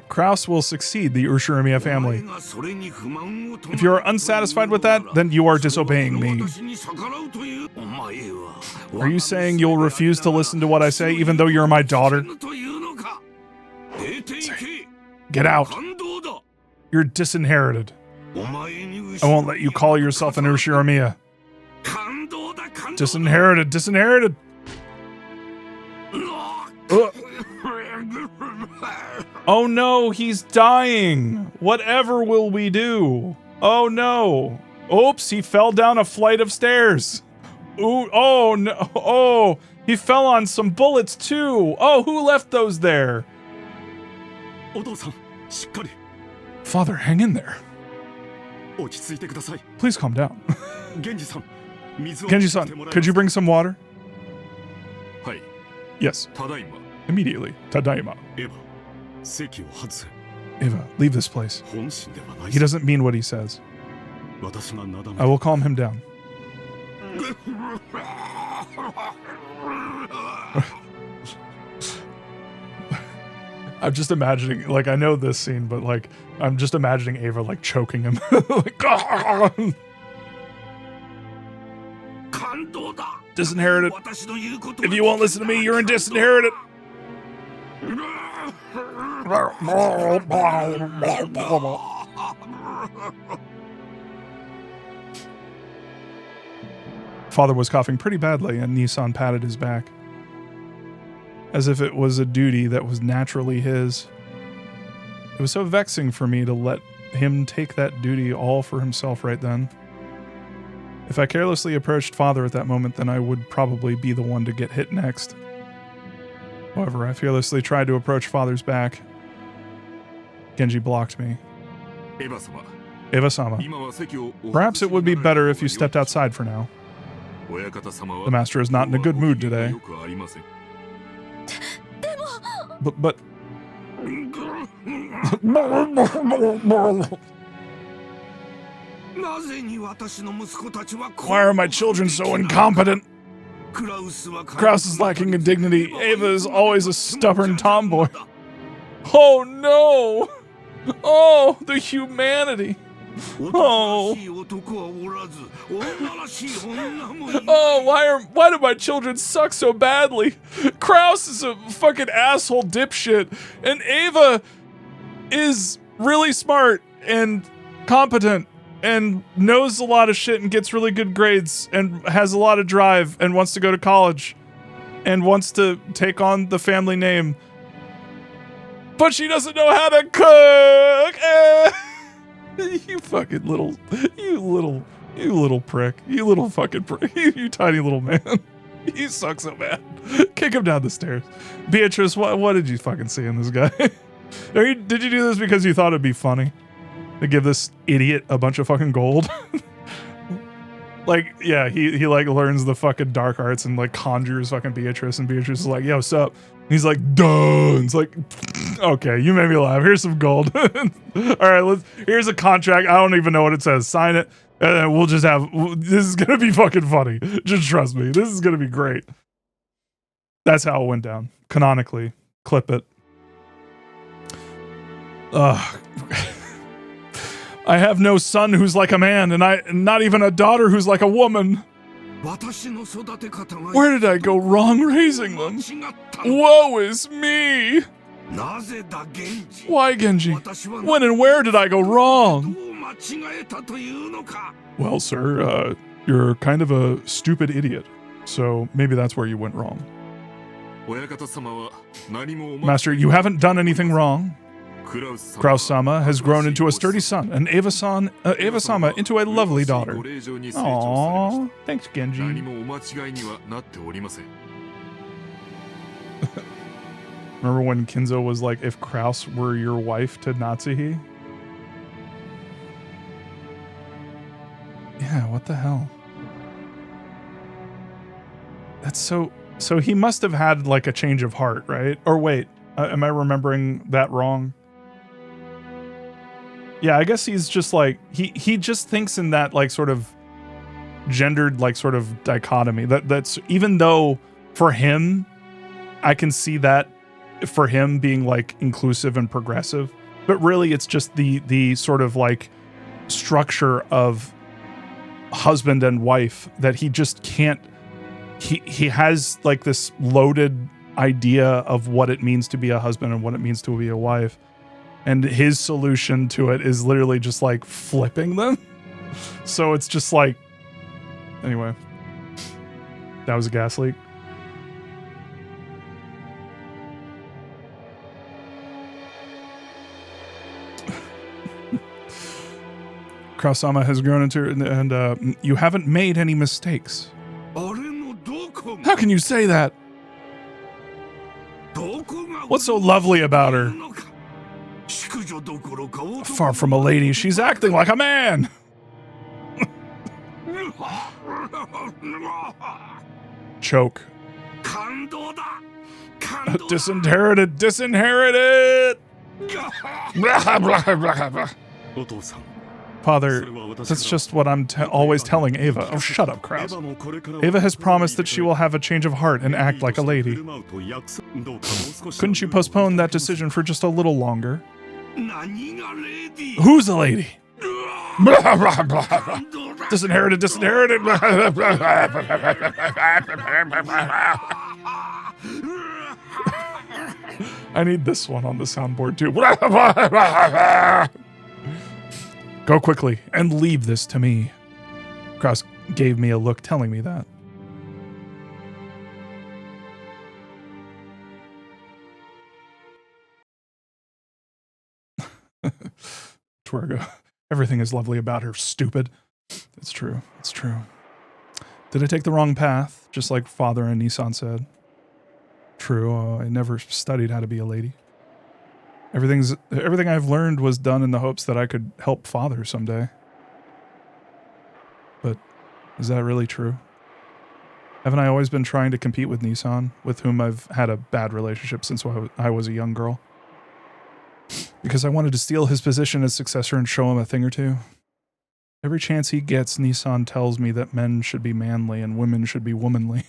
A: Kraus will succeed the Ushiromiya family. If you are unsatisfied with that, then you are disobeying me. Are you saying you'll refuse to listen to what I say even though you're my daughter? Get out. You're disinherited. I won't let you call yourself an Ushiromiya. Disinherited, disinherited. Oh no, he's dying. Whatever will we do? Oh no. Oops, he fell down a flight of stairs. Ooh, oh no. Oh, he fell on some bullets too. Oh, who left those there? Father, hang in there. Please calm down. Genji-san, could you bring some water? Yes. Immediately. Tadaima. Eva, leave this place. He doesn't mean what he says. I will calm him down. I'm just imagining, like, I know this scene, but, like, I'm just imagining Ava, like, choking him. Like, disinherited. If you won't listen to me, you're disinherited. Father was coughing pretty badly, and Nissan patted his back, as if it was a duty that was naturally his. It was so vexing for me to let him take that duty all for himself right then. If I carelessly approached Father at that moment, then I would probably be the one to get hit next. However, I fearlessly tried to approach Father's back. Genji blocked me. Eva-sama, perhaps it would be better if you stepped outside for now. The master is not in a good mood today. But... Why are my children so incompetent? Kraus is lacking in dignity. Eva is always a stubborn tomboy. Oh no! Oh, the humanity! Oh. Oh, why do my children suck so badly? Kraus is a fucking asshole dipshit, and Eva is really smart and competent and knows a lot of shit and gets really good grades and has a lot of drive and wants to go to college and wants to take on the family name. But she doesn't know how to cook. You fucking little prick. You little fucking prick. You tiny little man. You suck so bad. Kick him down the stairs. Beatrice, what did you fucking see in this guy? Did you do this because you thought it'd be funny? To give this idiot a bunch of fucking gold? Like, yeah, he like learns the fucking dark arts and like conjures fucking Beatrice, and Beatrice is like, yo, what's up? And he's like, duh. It's like, okay, you made me laugh. Here's some gold. All right, here's a contract. I don't even know what it says. Sign it. And we'll just have, this is going to be fucking funny. Just trust me. This is going to be great. That's how it went down. Canonically. Clip it. Ugh. I have no son who's like a man, and not even a daughter who's like a woman. Where did I go wrong raising them? Woe is me! Why, Genji? When and where did I go wrong? Well, sir, you're kind of a stupid idiot, so maybe that's where you went wrong. Master, you haven't done anything wrong. Kraus-sama has grown into a sturdy son, and Eva-sama into a lovely daughter. Aww, thanks, Genji. Remember when Kinzo was like, if Kraus were your wife to Natsuhi? Yeah, what the hell? That's so he must have had like a change of heart, right? Or wait, am I remembering that wrong? Yeah, I guess he's just like, he just thinks in that like sort of gendered like sort of dichotomy. That's, even though for him, I can see that for him being like inclusive and progressive, but really it's just the sort of like structure of husband and wife that he just can't, he has like this loaded idea of what it means to be a husband and what it means to be a wife. And his solution to it is literally just like flipping them. So it's just like, anyway, that was a gas leak. Kraus-sama has grown into, and you haven't made any mistakes. How can you say that? What's so lovely about her? Far from a lady, she's acting like a man. Choke. Disinherited. Father, that's just what I'm always telling Eva. Oh, shut up, Kraus. Eva has promised that she will have a change of heart and act like a lady. Couldn't you postpone that decision for just a little longer? Who's a lady? Disinherited. I need this one on the soundboard too. Go quickly and leave this to me. Kraus gave me a look telling me that. Twergo. Everything is lovely about her, stupid. It's true. It's true. Did I take the wrong path, just like Father and Nissan said? True. I never studied how to be a lady. Everything I've learned was done in the hopes that I could help Father someday. But is that really true? Haven't I always been trying to compete with Nissan, with whom I've had a bad relationship since I was a young girl? Because I wanted to steal his position as successor and show him a thing or two. Every chance he gets, Nissan tells me that men should be manly and women should be womanly.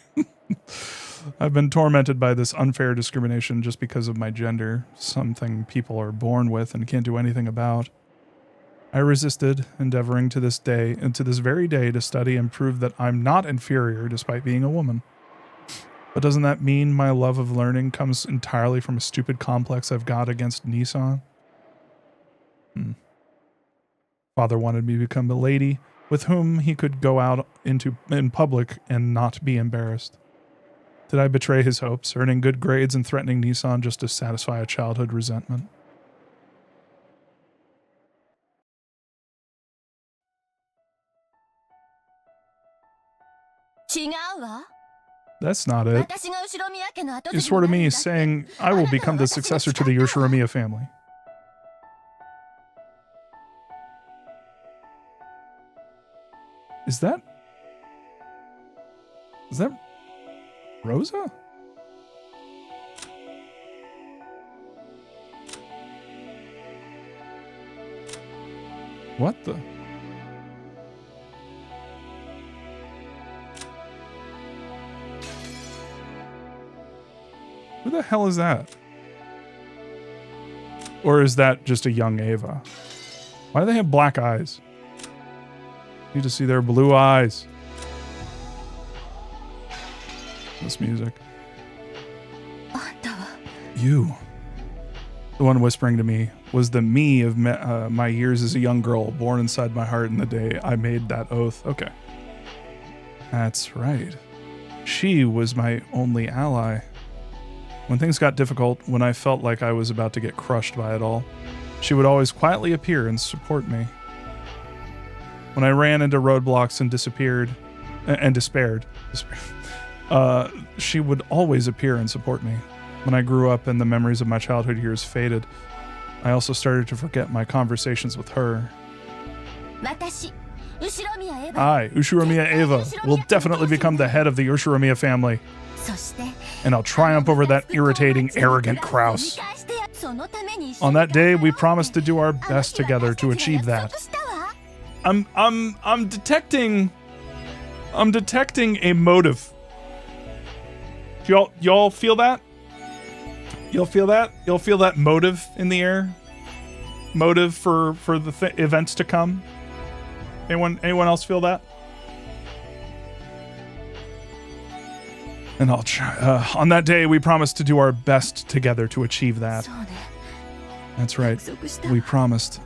A: I've been tormented by this unfair discrimination just because of my gender, something people are born with and can't do anything about. I resisted, endeavoring to this very day to study and prove that I'm not inferior despite being a woman. But doesn't that mean my love of learning comes entirely from a stupid complex I've got against Nissan? Father wanted me to become a lady with whom he could go out in public and not be embarrassed. Did I betray his hopes, earning good grades and threatening Nissan just to satisfy a childhood resentment? That's not it. It's sort of me saying, I will become the successor to the Yoshiramiya family. Is that Rosa? What the? Who the hell is that? Or is that just a young Ava? Why do they have black eyes? Need to see their blue eyes. This music. You. The one whispering to me was the me of my years as a young girl, born inside my heart in the day I made that oath. Okay. That's right. She was my only ally. When things got difficult, when I felt like I was about to get crushed by it all, she would always quietly appear and support me. When I ran into roadblocks and despaired, she would always appear and support me. When I grew up and the memories of my childhood years faded, I also started to forget my conversations with her. I, Ushiramiya Eva, will definitely become the head of the Yoshiramiya family. And I'll triumph over that irritating, arrogant Kraus. On that day, we promised to do our best together to achieve that. I'm detecting a motive. Y'all feel that? You'll feel that? You'll feel that motive in the air? Motive for the events to come? Anyone else feel that? And I'll try. On that day, we promised to do our best together to achieve that. That's right. We promised.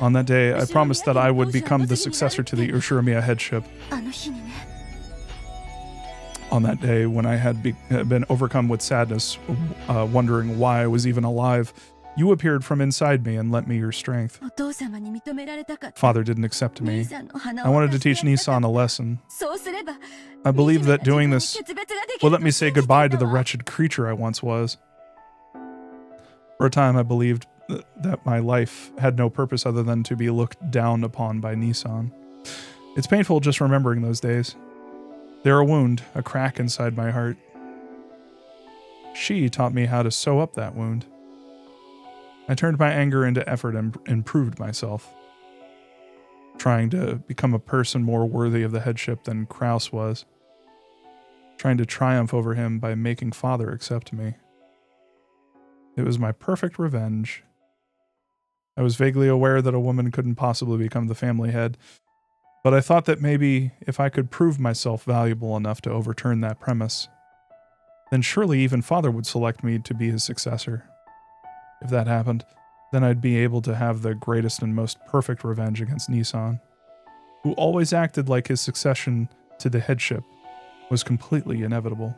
A: On that day, I promised that I would become the successor to the Yoshiramiya headship. On that day, when I had been overcome with sadness, wondering why I was even alive, you appeared from inside me and lent me your strength. Father didn't accept me. I wanted to teach Nissan a lesson. I believe that doing this will let me say goodbye to the wretched creature I once was. For a time, I believed that my life had no purpose other than to be looked down upon by Nissan. It's painful just remembering those days. They're a wound, a crack inside my heart. She taught me how to sew up that wound. I turned my anger into effort and improved myself, trying to become a person more worthy of the headship than Kraus was, trying to triumph over him by making Father accept me. It was my perfect revenge. I was vaguely aware that a woman couldn't possibly become the family head, but I thought that maybe if I could prove myself valuable enough to overturn that premise, then surely even father would select me to be his successor. If that happened, then I'd be able to have the greatest and most perfect revenge against Nissan, who always acted like his succession to the headship was completely inevitable.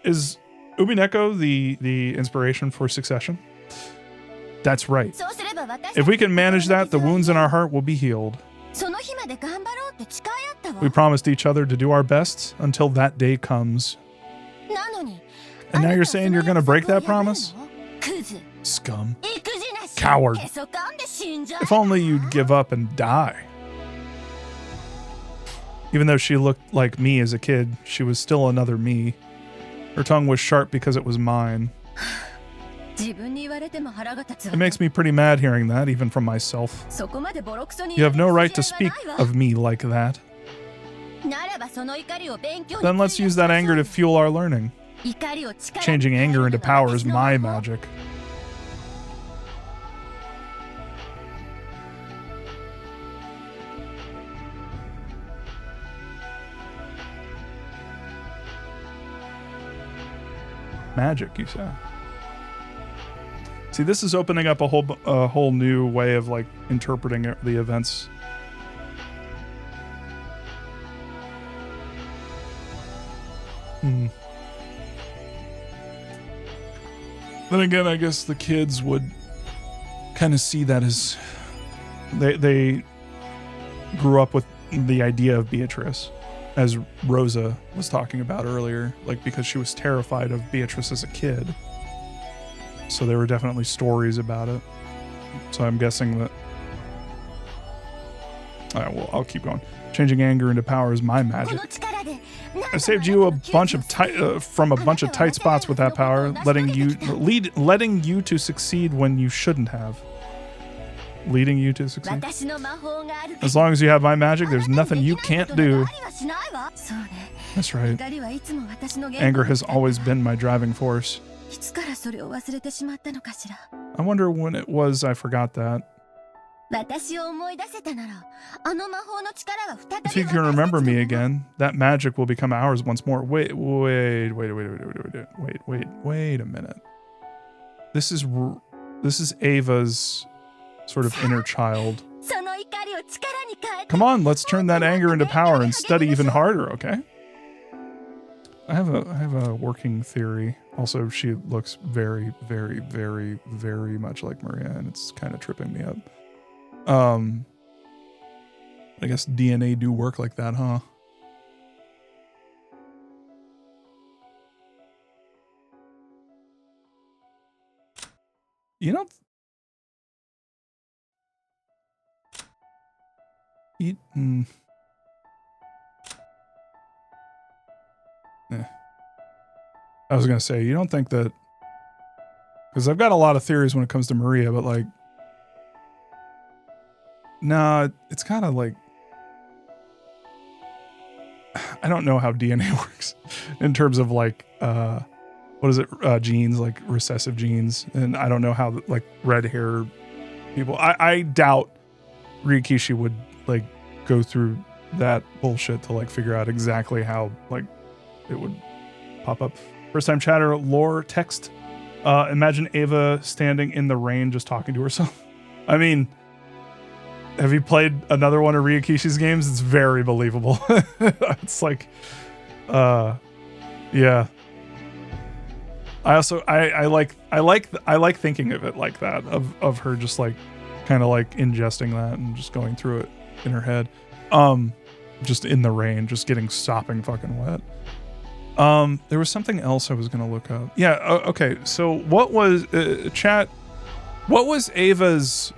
A: Is Umineko the inspiration for succession? That's right. If we can manage that, the wounds in our heart will be healed. We promised each other to do our best until that day comes. And now you're saying you're going to break that promise? Scum. Coward. If only you'd give up and die. Even though she looked like me as a kid, she was still another me. Her tongue was sharp because it was mine. It makes me pretty mad hearing that, even from myself. You have no right to speak of me like that. Then let's use that anger to fuel our learning. Changing anger into power is my magic. Magic, you say? See, this is opening up a whole new way of like interpreting the events. Then again, I guess the kids would kind of see that as they grew up with the idea of Beatrice, as Rosa was talking about earlier, like because she was terrified of Beatrice as a kid. So there were definitely stories about it. So I'm guessing that... Alright, well, I'll keep going. Changing anger into power is my magic. I saved you from a bunch of tight spots with that power, letting you to succeed when you shouldn't have. Leading you to succeed. As long as you have my magic, there's nothing you can't do. That's right. Anger has always been my driving force. I wonder when it was I forgot that. If you can remember me again, that magic will become ours once more. Wait a minute. This is Ava's sort of inner child. Come on, let's turn that anger into power and study even harder, okay? I have a working theory. Also, she looks very, very, very, very much like Maria, and it's kind of tripping me up. I guess DNA do work like that, huh? You know, I was gonna say, you don't think that, because I've got a lot of theories when it comes to Maria, but like, nah, it's kind of like, I don't know how DNA works in terms of like, what is it, genes, like recessive genes, and I don't know how like red hair people. I doubt Ryokishi would like go through that bullshit to like figure out exactly how like it would pop up. First time chatter, lore text. Imagine Ava standing in the rain just talking to herself. I mean, have you played another one of Ryokishi's games? It's very believable. It's like, yeah. I like thinking of it like that, of her just like kind of like ingesting that and just going through it in her head. Just in the rain, just getting sopping fucking wet. There was something else I was gonna look up. Yeah, okay. So what was chat? What was Ava's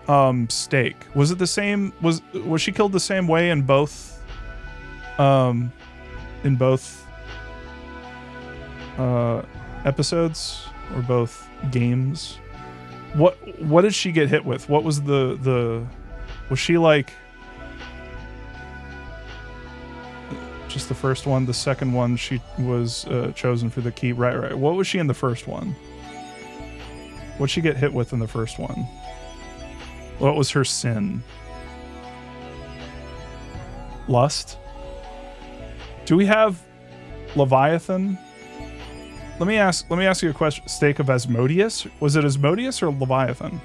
A: stake? Was it the same? Was she killed the same way in both? Episodes or both games? What did she get hit with? What was the? Was she like? Just the first one. The second one, she was chosen for the key. Right. What was she in the first one? What'd she get hit with in the first one? What was her sin? Lust? Do we have Leviathan. Let me ask you a question. Stake of Asmodeus? Was it Asmodeus or Leviathan?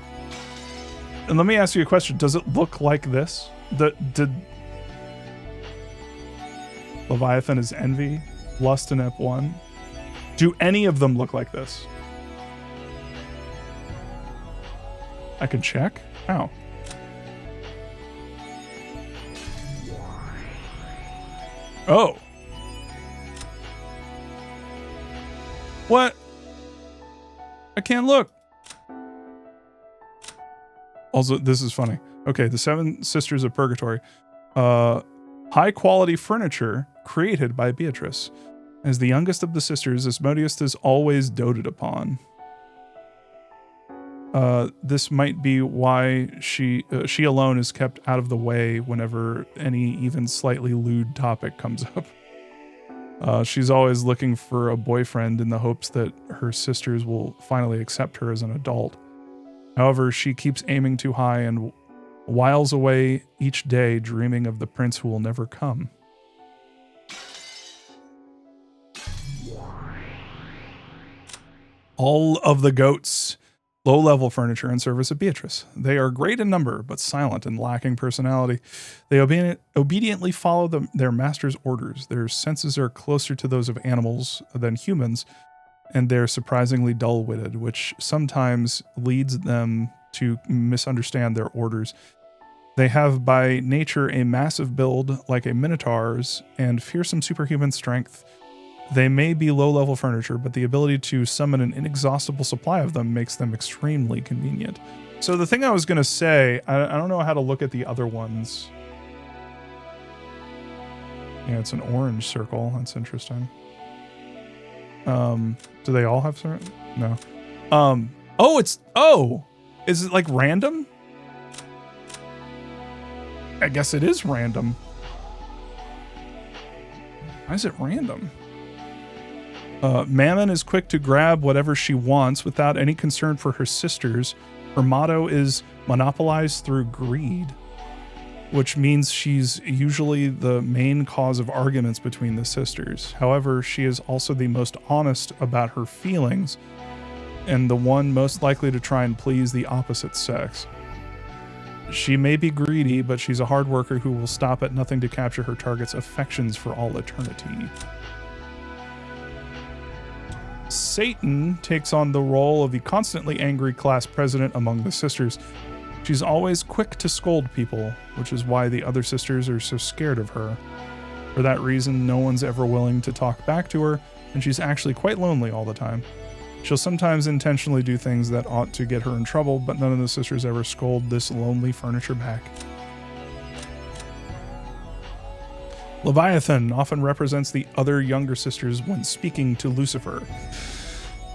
A: And let me ask you a question. Does it look like this? Did Leviathan is envy, lust, and Ep1? Do any of them look like this? I can check. How? Oh. What? I can't look. Also, this is funny. Okay, the Seven Sisters of Purgatory. High quality furniture created by Beatrice. As the youngest of the sisters, Asmodeus is always doted upon. This might be why she alone is kept out of the way whenever any even slightly lewd topic comes up. She's always looking for a boyfriend in the hopes that her sisters will finally accept her as an adult. However, she keeps aiming too high and whiles away each day dreaming of the prince who will never come. All of the goats. Low-level furniture and service of Beatrice. They are great in number, but silent and lacking personality. They obediently follow their master's orders. Their senses are closer to those of animals than humans, and they're surprisingly dull-witted, which sometimes leads them to misunderstand their orders. They have by nature a massive build like a minotaur's and fearsome superhuman strength. They may be low-level furniture, but the ability to summon an inexhaustible supply of them makes them extremely convenient. So the thing I was going to say, I don't know how to look at the other ones. Yeah, it's an orange circle. That's interesting. Do they all have certain? No. Is it like random? I guess it is random. Why is it random? Mammon is quick to grab whatever she wants without any concern for her sisters. Her motto is monopolize through greed, which means she's usually the main cause of arguments between the sisters. However, she is also the most honest about her feelings and the one most likely to try and please the opposite sex. She may be greedy, but she's a hard worker who will stop at nothing to capture her target's affections for all eternity. Satan takes on the role of the constantly angry class president among the sisters. She's always quick to scold people, which is why the other sisters are so scared of her. For that reason, no one's ever willing to talk back to her, and she's actually quite lonely all the time. She'll sometimes intentionally do things that ought to get her in trouble, but none of the sisters ever scold this lonely furniture back. Leviathan often represents the other younger sisters when speaking to Lucifer.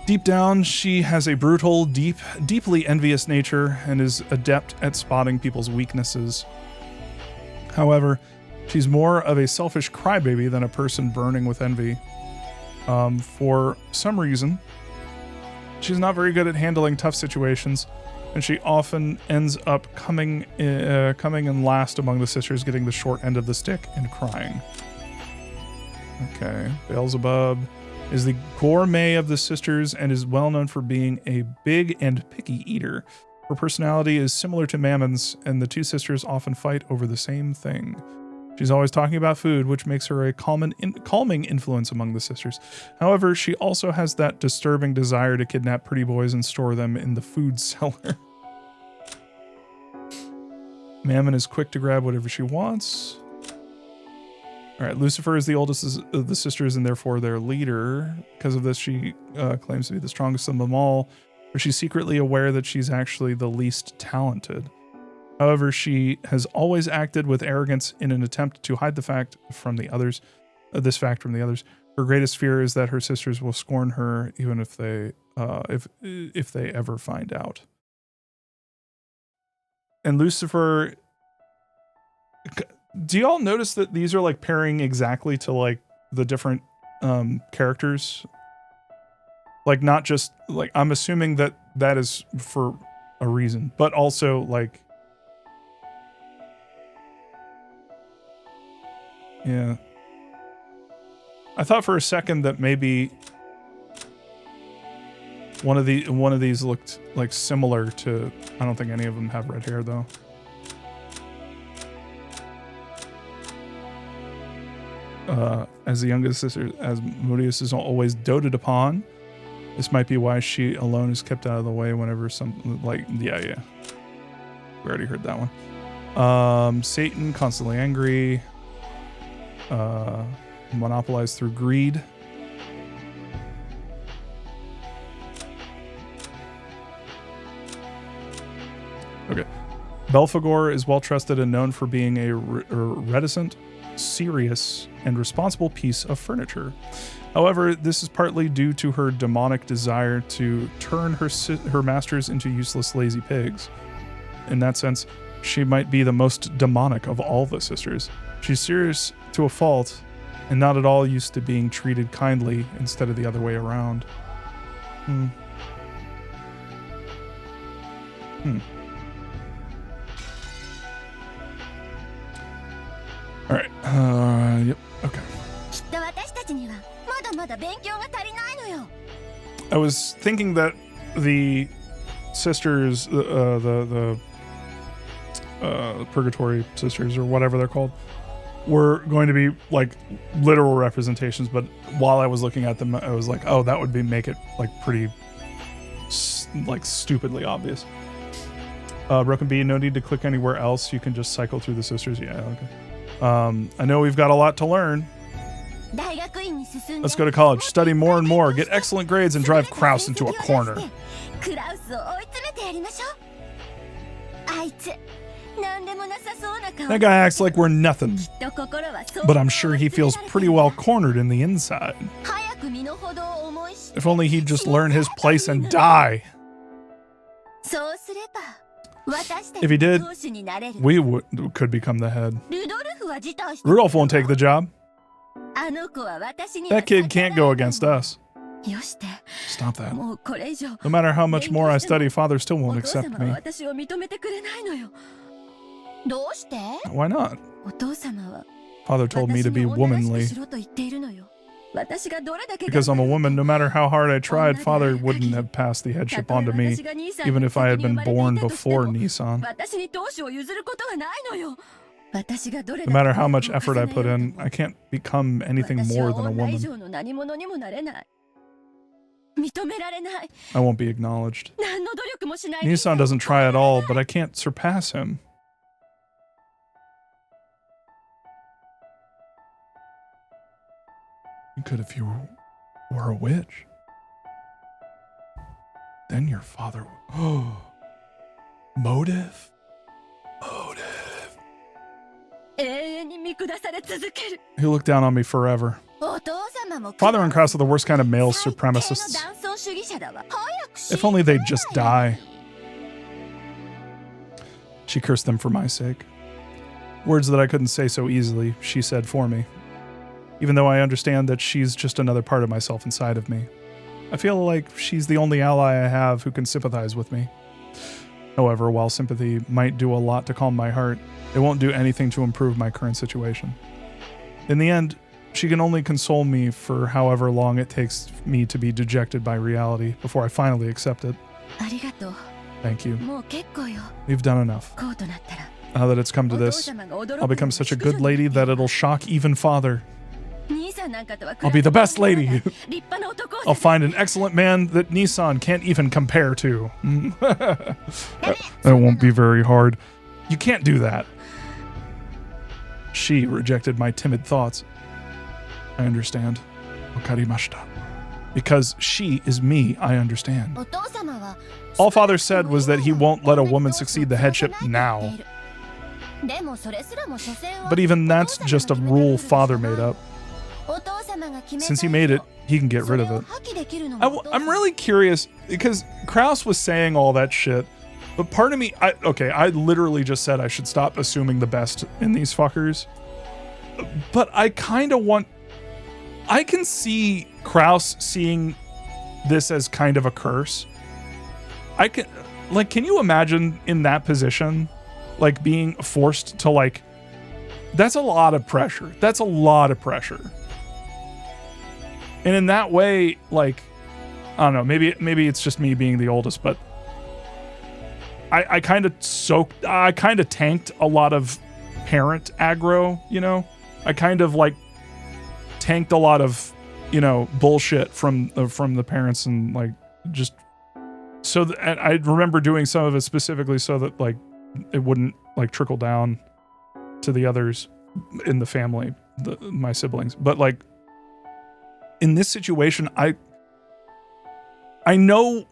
A: Deep down, she has a brutal, deeply envious nature and is adept at spotting people's weaknesses. However, she's more of a selfish crybaby than a person burning with envy. For some reason, she's not very good at handling tough situations, and she often ends up coming in last among the sisters, getting the short end of the stick and crying. Okay, Beelzebub is the gourmet of the sisters and is well known for being a big and picky eater. Her personality is similar to Mammon's, and the two sisters often fight over the same thing. She's always talking about food, which makes her a calming influence among the sisters. However, she also has that disturbing desire to kidnap pretty boys and store them in the food cellar. Mammon is quick to grab whatever she wants. All right, Lucifer is the oldest of the sisters and therefore their leader. Because of this, she claims to be the strongest of them all, but she's secretly aware that she's actually the least talented. However, she has always acted with arrogance in an attempt to hide this fact from the others. Her greatest fear is that her sisters will scorn her, even if they ever find out. And Lucifer, do y'all notice that these are like pairing exactly to like the different characters? Like not just like, I'm assuming that is for a reason, but also like, yeah. I thought for a second that maybe one of these looked like similar to. I don't think any of them have red hair though. As the youngest sister, as Modius is always doted upon, this might be why she alone is kept out of the way whenever some yeah. We already heard that one. Satan, constantly angry, monopolized through greed. Okay. Belphegor is well trusted and known for being a reticent, serious, and responsible piece of furniture. However, this is partly due to her demonic desire to turn her masters into useless, lazy pigs. In that sense, she might be the most demonic of all the sisters. She's serious to a fault, and not at all used to being treated kindly instead of the other way around. Alright, yep, okay. I was thinking that the sisters, the Purgatory sisters, or whatever they're called, were going to be like literal representations, but while I was looking at them, I was like, oh, that would make it like pretty, like stupidly obvious. Broken Bee, no need to click anywhere else. You can just cycle through the sisters. Yeah, okay. I know we've got a lot to learn. Let's go to college, study more and more, get excellent grades, and drive Kraus into a corner. That guy acts like we're nothing, but I'm sure he feels pretty well cornered in the inside. If only he'd just learn his place and die. If he did, we could become the head. Rudolph won't take the job. That kid can't go against us. Stop that. No matter how much more I study, Father still won't accept me. Why not? Father told me to be womanly. Because I'm a woman, no matter how hard I tried, Father wouldn't have passed the headship on to me, even if I had been born before Nissan. No matter how much effort I put in, I can't become anything more than a woman. I won't be acknowledged. Nissan doesn't try at all, but I can't surpass him. You could if you were a witch. Then your father... Oh. Motive? Motive. He looked down on me forever. Father and Kraus are the worst kind of male supremacists. If only they'd just die. She cursed them for my sake. Words that I couldn't say so easily, she said for me. Even though I understand that she's just another part of myself inside of me. I feel like she's the only ally I have who can sympathize with me. However, while sympathy might do a lot to calm my heart, it won't do anything to improve my current situation. In the end, she can only console me for however long it takes me to be dejected by reality before I finally accept it. Thank you. You've done enough. Now that it's come to this, I'll become such a good lady that it'll shock even Father. I'll be the best lady. I'll find an excellent man that Nissan can't even compare to. That won't be very hard. You can't do that. She rejected my timid thoughts. I understand. Wakarimashita. Because she is me, I understand. All Father said was that he won't let a woman succeed the headship now. But even that's just a rule Father made up. Since he made it, he can get rid of it. I'm really curious, because Kraus was saying all that shit, but part of me, I literally just said I should stop assuming the best in these fuckers. But I kind of want, I can see Kraus seeing this as kind of a curse. Can you imagine in that position, like being forced to that's a lot of pressure. That's a lot of pressure. And in that way, like, I don't know, maybe it's just me being the oldest, but I kind of tanked a lot of parent aggro, you know? I kind of like tanked a lot of, you know, bullshit from the parents, and like just so that, and I remember doing some of it specifically so that like it wouldn't like trickle down to the others in the family, my siblings. But like in this situation, I know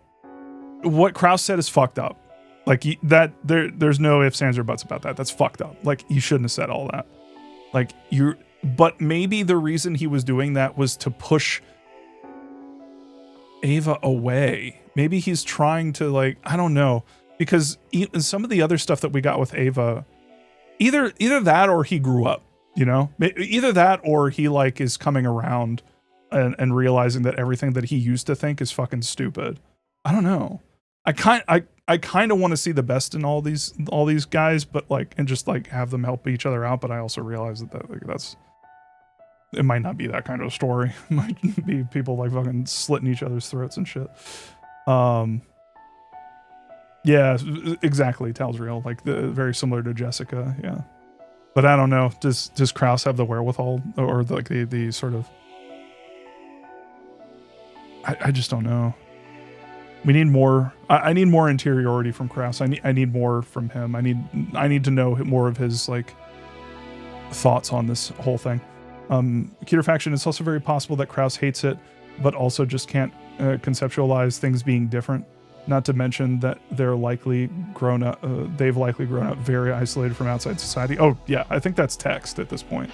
A: what Krause said is fucked up. Like there's no ifs, ands, or buts about that. That's fucked up. Like you shouldn't have said all that. Like but maybe the reason he was doing that was to push Ava away. Maybe he's trying to, like, I don't know, because some of the other stuff that we got with Ava, either that or he grew up, you know, either that or he like is coming around and realizing that everything that he used to think is fucking stupid. I don't know. I kind of want to see the best in all these guys, but like, and just like have them help each other out. But I also realize that like, it might not be that kind of a story. It might be people like fucking slitting each other's throats and shit. Yeah, exactly. Tal's real. Like very similar to Jessica. Yeah, but I don't know. Does Krause have the wherewithal or like the sort of? I just don't know. We need more. I need more interiority from Krause. I need more from him. I need to know more of his like thoughts on this whole thing. Keter Faction, it's also very possible that Krause hates it, but also just can't conceptualize things being different. Not to mention that they've likely grown up very isolated from outside society. Oh yeah, I think that's text at this point.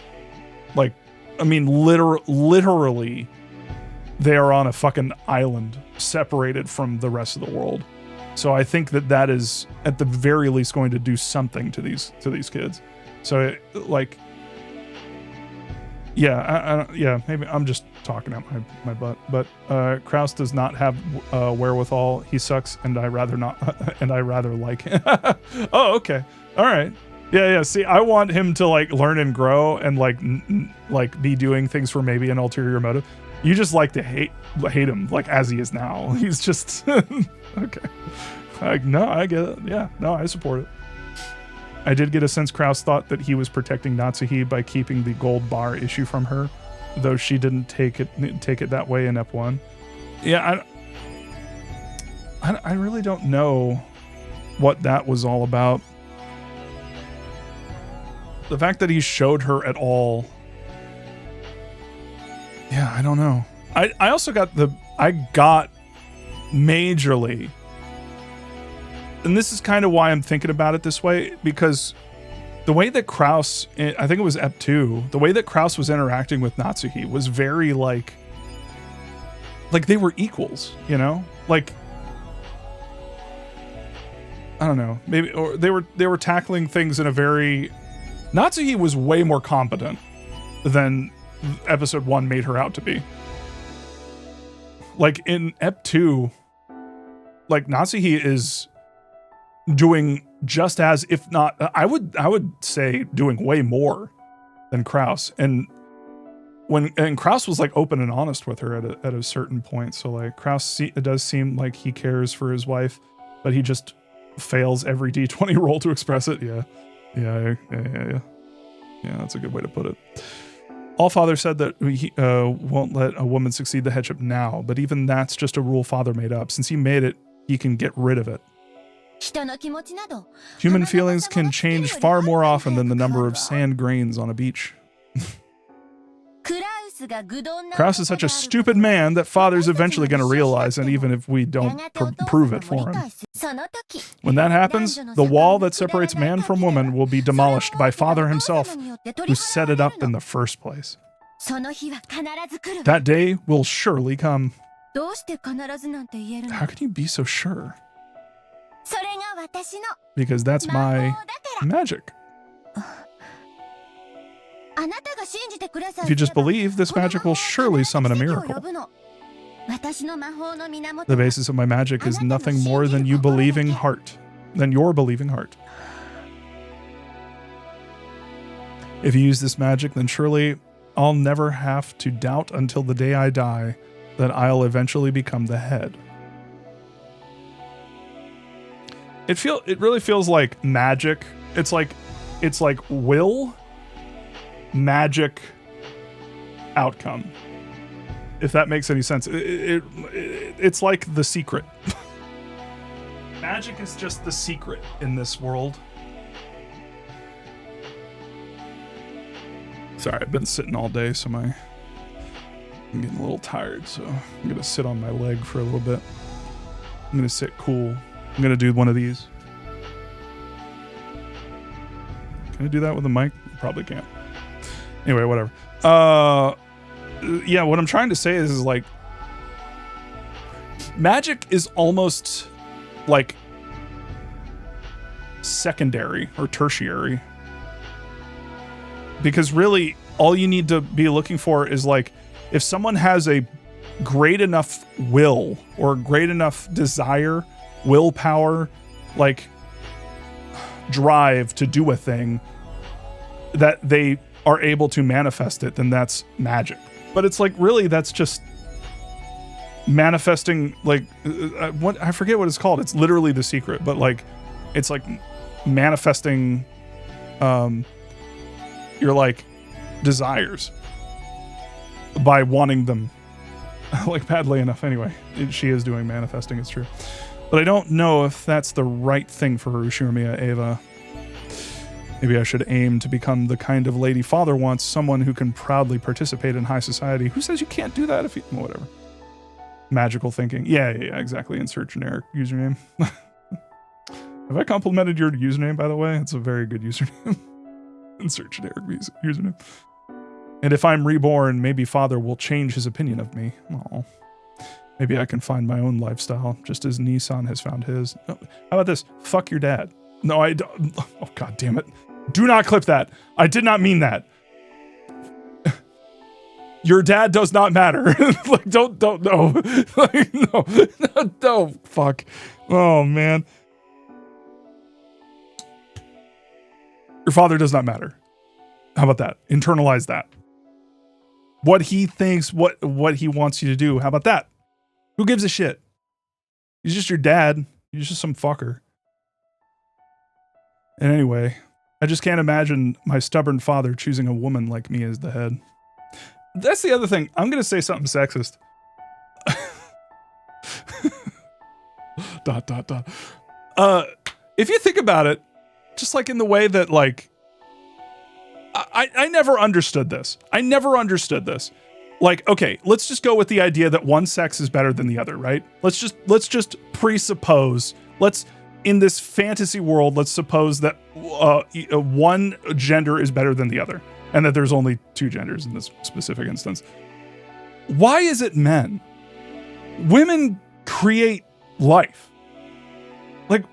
A: Like, I mean, literally, they are on a fucking island separated from the rest of the world. So I think that is at the very least going to do something to these kids. So like, yeah, yeah, maybe I'm just talking out my butt, but Krause does not have wherewithal. He sucks, and I rather like him. Oh, okay, all right, yeah. See, I want him to like learn and grow and like be doing things for maybe an ulterior motive. You just like to hate him like as he is now. He's just okay. No, I get it. Yeah, no, I support it. I did get a sense Krause thought that he was protecting Natsuhi by keeping the gold bar issue from her, though she didn't take it that way in Ep 1. Yeah, I really don't know what that was all about. The fact that he showed her at all, yeah, I don't know. I also got majorly, and this is kind of why I'm thinking about it this way, because the way that Krause, I think it was Ep 2, the way that Krause was interacting with Natsuhi was very like they were equals, you know? Like, I don't know, maybe, or they were tackling things in a very, Natsuhi was way more competent than episode 1 made her out to be. Like in Ep 2, like Natsuhi is doing just as, if not, I would say doing way more than Krause. And Krause was like open and honest with her at a certain point. So like Krause, it does seem like he cares for his wife, but he just fails every D20 roll to express it. Yeah, that's a good way to put it. Allfather said that he won't let a woman succeed the headship now, but even that's just a rule Father made up. Since he made it, he can get rid of it. Human feelings can change far more often than the number of sand grains on a beach. Krause is such a stupid man that Father's eventually going to realize, and even if we don't prove it for him. When that happens, the wall that separates man from woman will be demolished by Father himself, who set it up in the first place. That day will surely come. How can you be so sure? Because that's my magic. If you just believe, this magic will surely summon a miracle. The basis of my magic is nothing more than your believing heart. If you use this magic, then surely I'll never have to doubt until the day I die that I'll eventually become the head. It really feels like magic. It's like will, magic, outcome. If that makes any sense. It's like The Secret. Magic is just the secret in this world. Sorry, I've been sitting all day, so I'm getting a little tired, so I'm gonna sit on my leg for a little bit. I'm gonna sit cool. I'm gonna do one of these. Can I do that with a mic? Probably can't. Anyway, whatever. Yeah, what I'm trying to say is like, magic is almost like secondary or tertiary. Because really, all you need to be looking for is like, if someone has a great enough will or great enough desire, willpower, like drive to do a thing, that they are able to manifest it, then that's magic. But it's like, really, that's just manifesting, like, what, I forget what it's called. It's literally The Secret, but like, it's like manifesting, your like desires by wanting them like badly enough. Anyway, she is doing manifesting, it's true. But I don't know if that's the right thing for her, Ushirmiya Ava. Maybe I should aim to become the kind of lady father wants, someone who can proudly participate in high society. Who says you can't do that if you... Whatever. Magical thinking. Yeah, exactly. Insert generic username. Have I complimented your username, by the way? It's a very good username. Insert generic username. And if I'm reborn, maybe father will change his opinion of me. Oh, maybe I can find my own lifestyle, just as Nissan has found his. Oh, how about this? Fuck your dad. No, I don't. Oh, God damn it. Do not clip that. I did not mean that. Your dad does not matter. Like, don't, no. Like, no, fuck. Oh, man. Your father does not matter. How about that? Internalize that. What he thinks, what he wants you to do. How about that? Who gives a shit? He's just your dad. He's just some fucker. And anyway, I just can't imagine my stubborn father choosing a woman like me as the head. That's the other thing. I'm going to say something sexist. ... If you think about it, just like in the way that like, I never understood this. Like, okay, let's just go with the idea that one sex is better than the other, right? Let's just presuppose, in this fantasy world, let's suppose that one gender is better than the other, and that there's only two genders in this specific instance. Why is it men? Women create life. Like,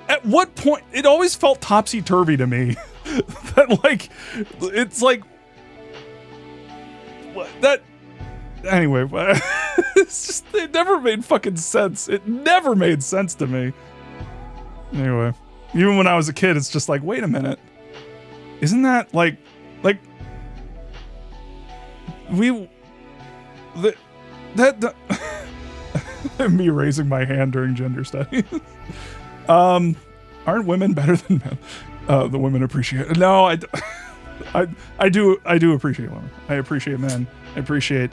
A: at what point? It always felt topsy-turvy to me that, like, it's like that. Anyway, it's just, it never made fucking sense. It never made sense to me. Anyway, even when I was a kid, it's just like, wait a minute, isn't that like me raising my hand during gender studies. Aren't women better than men? The women appreciate it. No, I do appreciate women. I appreciate men. I appreciate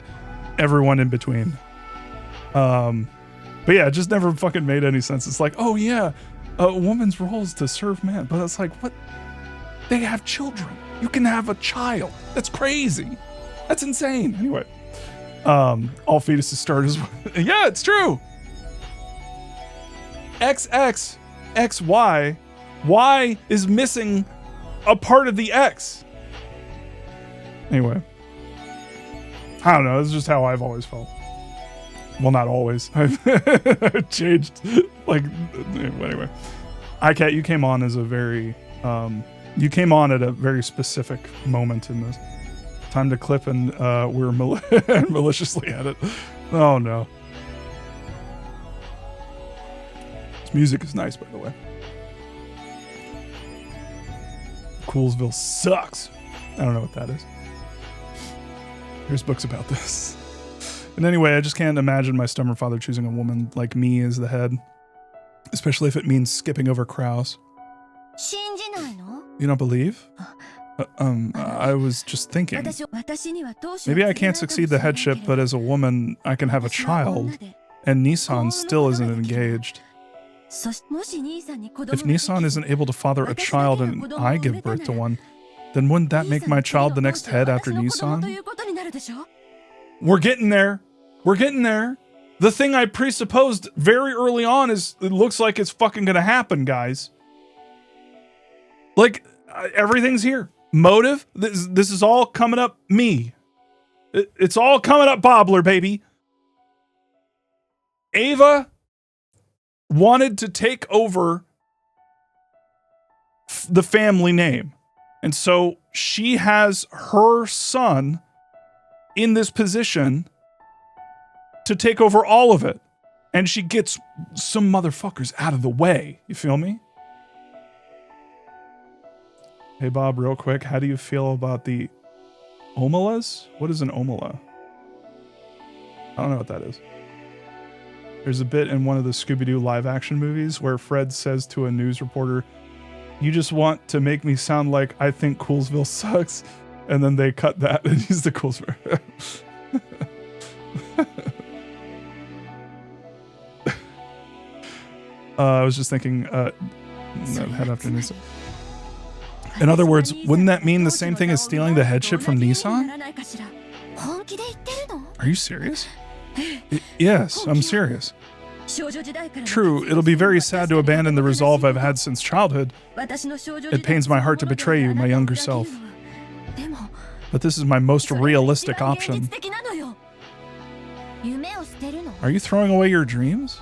A: everyone in between. But yeah, it just never fucking made any sense. It's like, oh yeah, a woman's role is to serve man. But it's like, what? They have children. You can have a child. That's crazy. That's insane. Anyway, all fetuses start as... Yeah, it's true. XX, XY, Y is missing a part of the X. Anyway, I don't know. This is just how I've always felt. Well, not always. I've changed. Like, anyway, iCat, you came on as a very, you came on at a very specific moment in this. Time to clip, and we're maliciously at it. Oh no. This music is nice, by the way. Coolsville sucks. I don't know what that is. There's books about this. And anyway, I just can't imagine my stubborn father choosing a woman like me as the head. Especially if it means skipping over Kraus. You don't believe? I was just thinking. Maybe I can't succeed the headship, but as a woman, I can have a child. And Nissan still isn't engaged. If Nissan isn't able to father a child and I give birth to one, then wouldn't that make my child the next head after Nissan? We're getting there. We're getting there. The thing I presupposed very early on is, it looks like it's fucking gonna happen, guys. Like, everything's here. Motive, this is all coming up me. It's all coming up Bobbler, baby. Ava wanted to take over the family name. And so she has her son in this position to take over all of it. And she gets some motherfuckers out of the way. You feel me? Hey, Bob, real quick. How do you feel about the omelas? What is an omela? I don't know what that is. There's a bit in one of the Scooby-Doo live-action movies where Fred says to a news reporter, "You just want to make me sound like I think Coolsville sucks." And then they cut that and he's the Coolsville. I was just thinking, head after Nissan. In other words, wouldn't that mean the same thing as stealing the headship from Nissan? Are you serious? Yes, I'm serious. True, it'll be very sad to abandon the resolve I've had since childhood. It pains my heart to betray you, my younger self. But this is my most realistic option. Are you throwing away your dreams?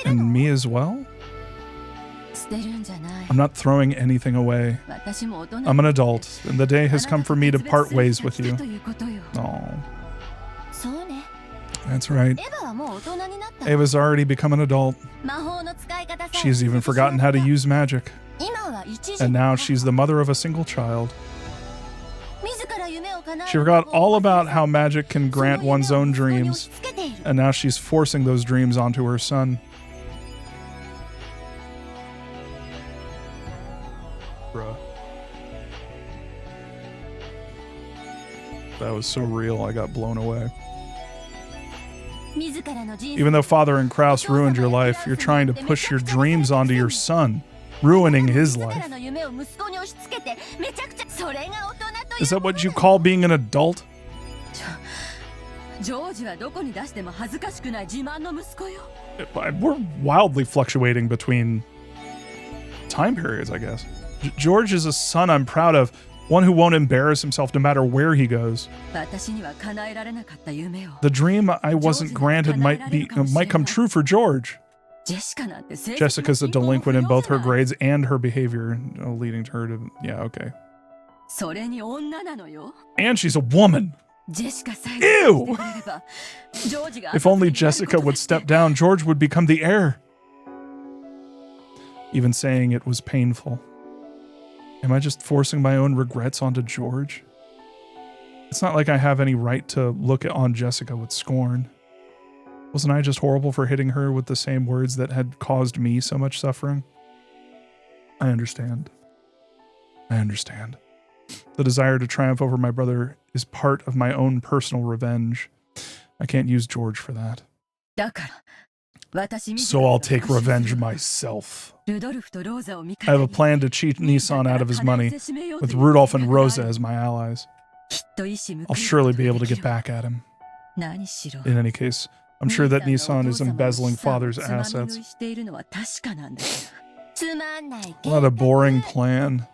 A: And me as well? I'm not throwing anything away. I'm an adult, and the day has come for me to part ways with you. Oh. That's right. Ava's already become an adult. She's even forgotten how to use magic. And now she's the mother of a single child. She forgot all about how magic can grant one's own dreams, and now she's forcing those dreams onto her son. Bruh. That was so real, I got blown away. Even though Father and Kraus ruined your life, you're trying to push your dreams onto your son, ruining his life. Is that what you call being an adult? We're wildly fluctuating between time periods, I guess. George is a son I'm proud of, one who won't embarrass himself no matter where he goes. The dream I wasn't granted might come true for George. Jessica's a delinquent in both her grades and her behavior, leading to her to... Yeah, okay. And she's a woman. Ew! If only Jessica would step down, George would become the heir. Even saying it was painful. Am I just forcing my own regrets onto George? It's not like I have any right to look on Jessica with scorn. Wasn't I just horrible for hitting her with the same words that had caused me so much suffering? I understand. I understand. The desire to triumph over my brother is part of my own personal revenge. I can't use George for that. So I'll take revenge myself. I have a plan to cheat Nissan out of his money, with Rudolph and Rosa as my allies. I'll surely be able to get back at him. In any case, I'm sure that Nissan is embezzling Father's assets. What a boring plan.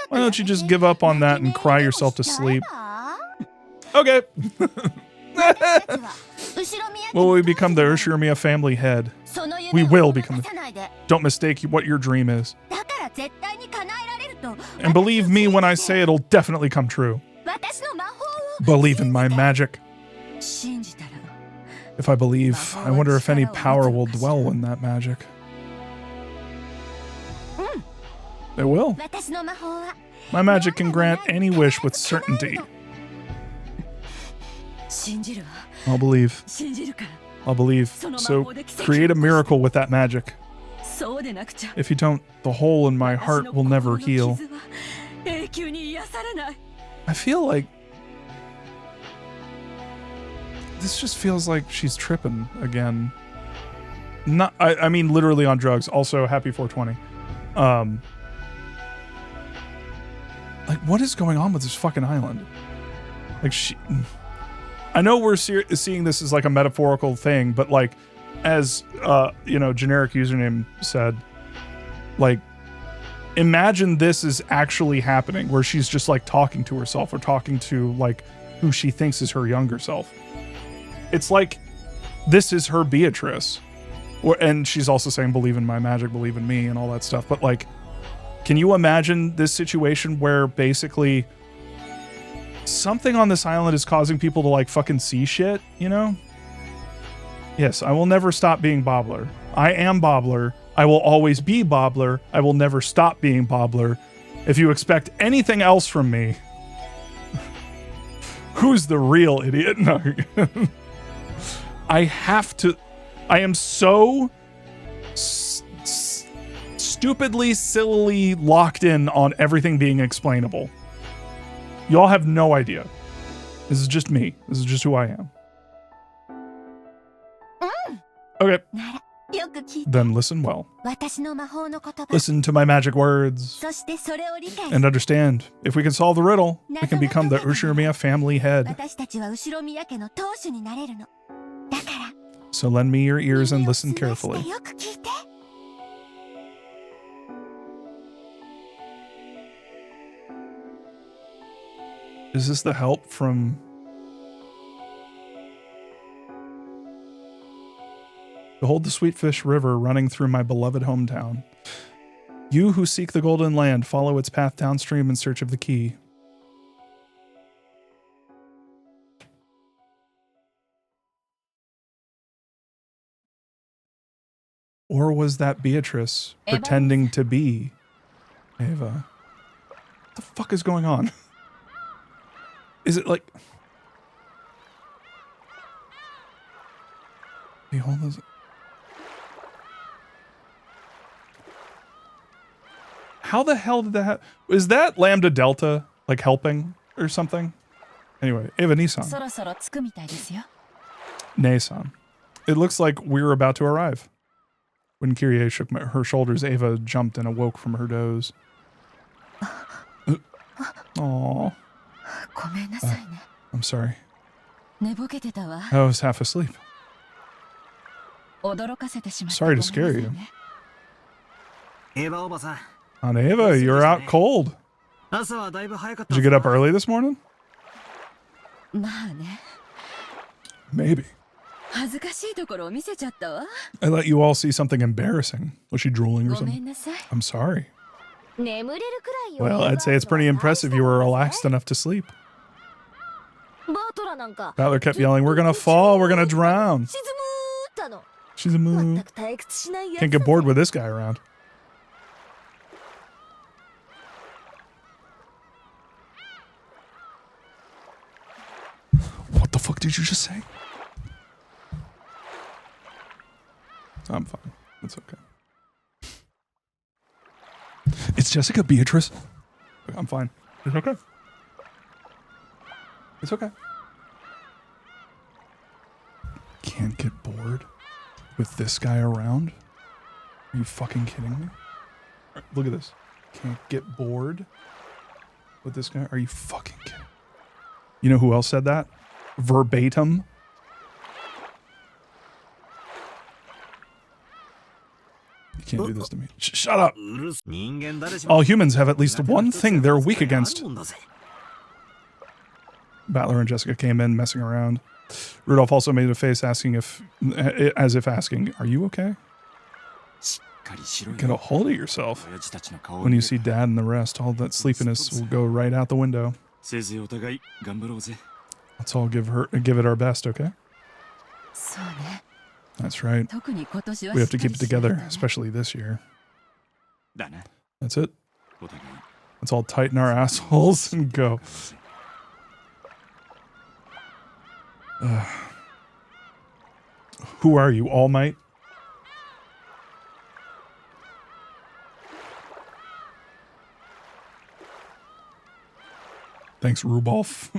A: Why don't you just give up on that and cry yourself to sleep? Okay. Will we become the Ushirimiya family head? We will become the... Don't mistake what your dream is. And believe me when I say it'll definitely come true. Believe in my magic. If I believe, I wonder if any power will dwell in that magic. It will. My magic can grant any wish with certainty. I'll believe. I'll believe. So create a miracle with that magic. If you don't, the hole in my heart will never heal. I feel like this just feels like she's tripping again. Not, I mean literally on drugs. Also, happy 420. Like, what is going on with this fucking island? Like, I know we're seeing this as like a metaphorical thing, but like, as you know, generic username said, like, imagine this is actually happening, where she's just like talking to herself or talking to like who she thinks is her younger self. It's like this is her Beatrice, and she's also saying, "Believe in my magic, believe in me," and all that stuff. But like, can you imagine this situation where basically something on this island is causing people to like fucking see shit, you know? Yes, I will never stop being Bobbler. I am Bobbler. I will always be Bobbler. I will never stop being Bobbler. If you expect anything else from me, who's the real idiot? No. I am so stupidly, sillily locked in on everything being explainable. Y'all have no idea. This is just me. This is just who I am. Okay. Then listen well. Listen to my magic words and understand. If we can solve the riddle, we can become the Ushiromiya family head. So lend me your ears and listen carefully. Is this the help from... Behold the Sweetfish River running through my beloved hometown. You who seek the Golden Land, follow its path downstream in search of the key. Or was that Beatrice pretending to be Eva? What the fuck is going on? Is it like... Behold this... How the hell did that happen? Is that Lambda Delta, like, helping or something? Anyway, Eva Nissan. Nissan. It looks like we're about to arrive. When Kyrie shook her shoulders, Eva jumped and awoke from her doze. Aww. I'm sorry. I was half asleep. Sorry to scare you. Aunt Eva, you're out cold. Did you get up early this morning? Maybe. I let you all see something embarrassing. Was she drooling or something? I'm sorry. Well, I'd say it's pretty impressive you were relaxed enough to sleep. Battler kept yelling, "We're gonna fall, we're gonna drown." She's a moo. Can't get bored with this guy around. What the fuck did you just say? I'm fine. It's okay. It's Jessica Beatrice. I'm fine. It's okay. It's okay. Can't get bored with this guy around? Are you fucking kidding me? Right, look at this. Can't get bored with this guy? Are you fucking kidding? You know who else said that? Verbatim. You can't do this to me. Shut up. All humans have at least one thing they're weak against. Battler and Jessica came in messing around. Rudolph also made a face asking as if asking, "Are you okay? Get a hold of yourself. When you see Dad and the rest, all that sleepiness will go right out the window. Let's all give it our best, okay?" That's right. We have to keep it together, especially this year. That's it. Let's all tighten our assholes and go. Who are you, All Might? Thanks, Rudolph.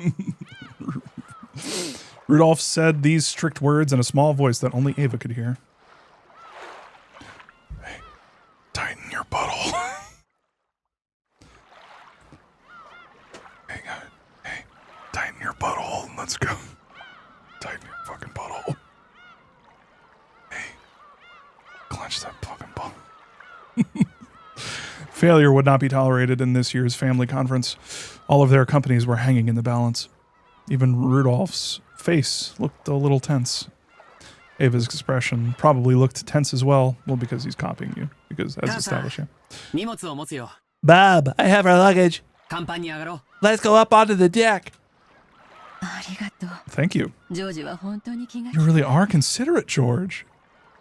A: Rudolph said these strict words in a small voice that only Ava could hear. Hey, tighten your butthole. Hey, tighten your butthole and let's go. Tighten your fucking butthole. Hey, clench that fucking butthole. Failure would not be tolerated in this year's family conference. All of their companies were hanging in the balance. Even Rudolph's face looked a little tense. Ava's expression probably looked tense as well. Well, because he's copying you. Because, as established.
B: Bob, I have our luggage. Let's go up onto the deck.
A: Thank you. You really are considerate, George.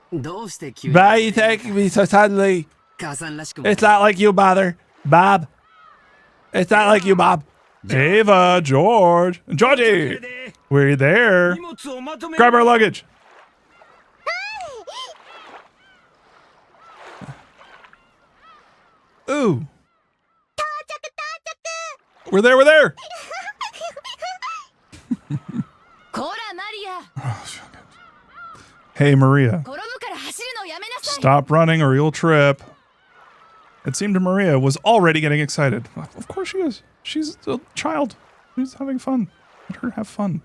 B: Why are you taking me so suddenly? It's not like you, Bob. It's not like you, Bob.
A: Ava, George, Georgie, we're there. Grab our luggage. Ooh. We're there. Hey, Maria. Stop running or you'll trip. It seemed Maria was already getting excited. Of course she is. She's a child. She's having fun. Let her have fun.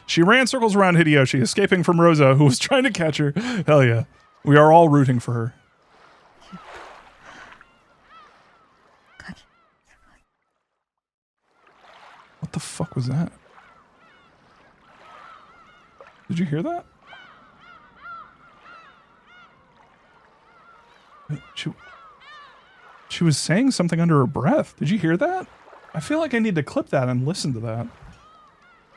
A: She ran circles around Hideyoshi, escaping from Rosa, who was trying to catch her. Hell yeah. We are all rooting for her. What the fuck was that? Did you hear that? She was saying something under her breath. Did you hear that? I feel like I need to clip that and listen to that.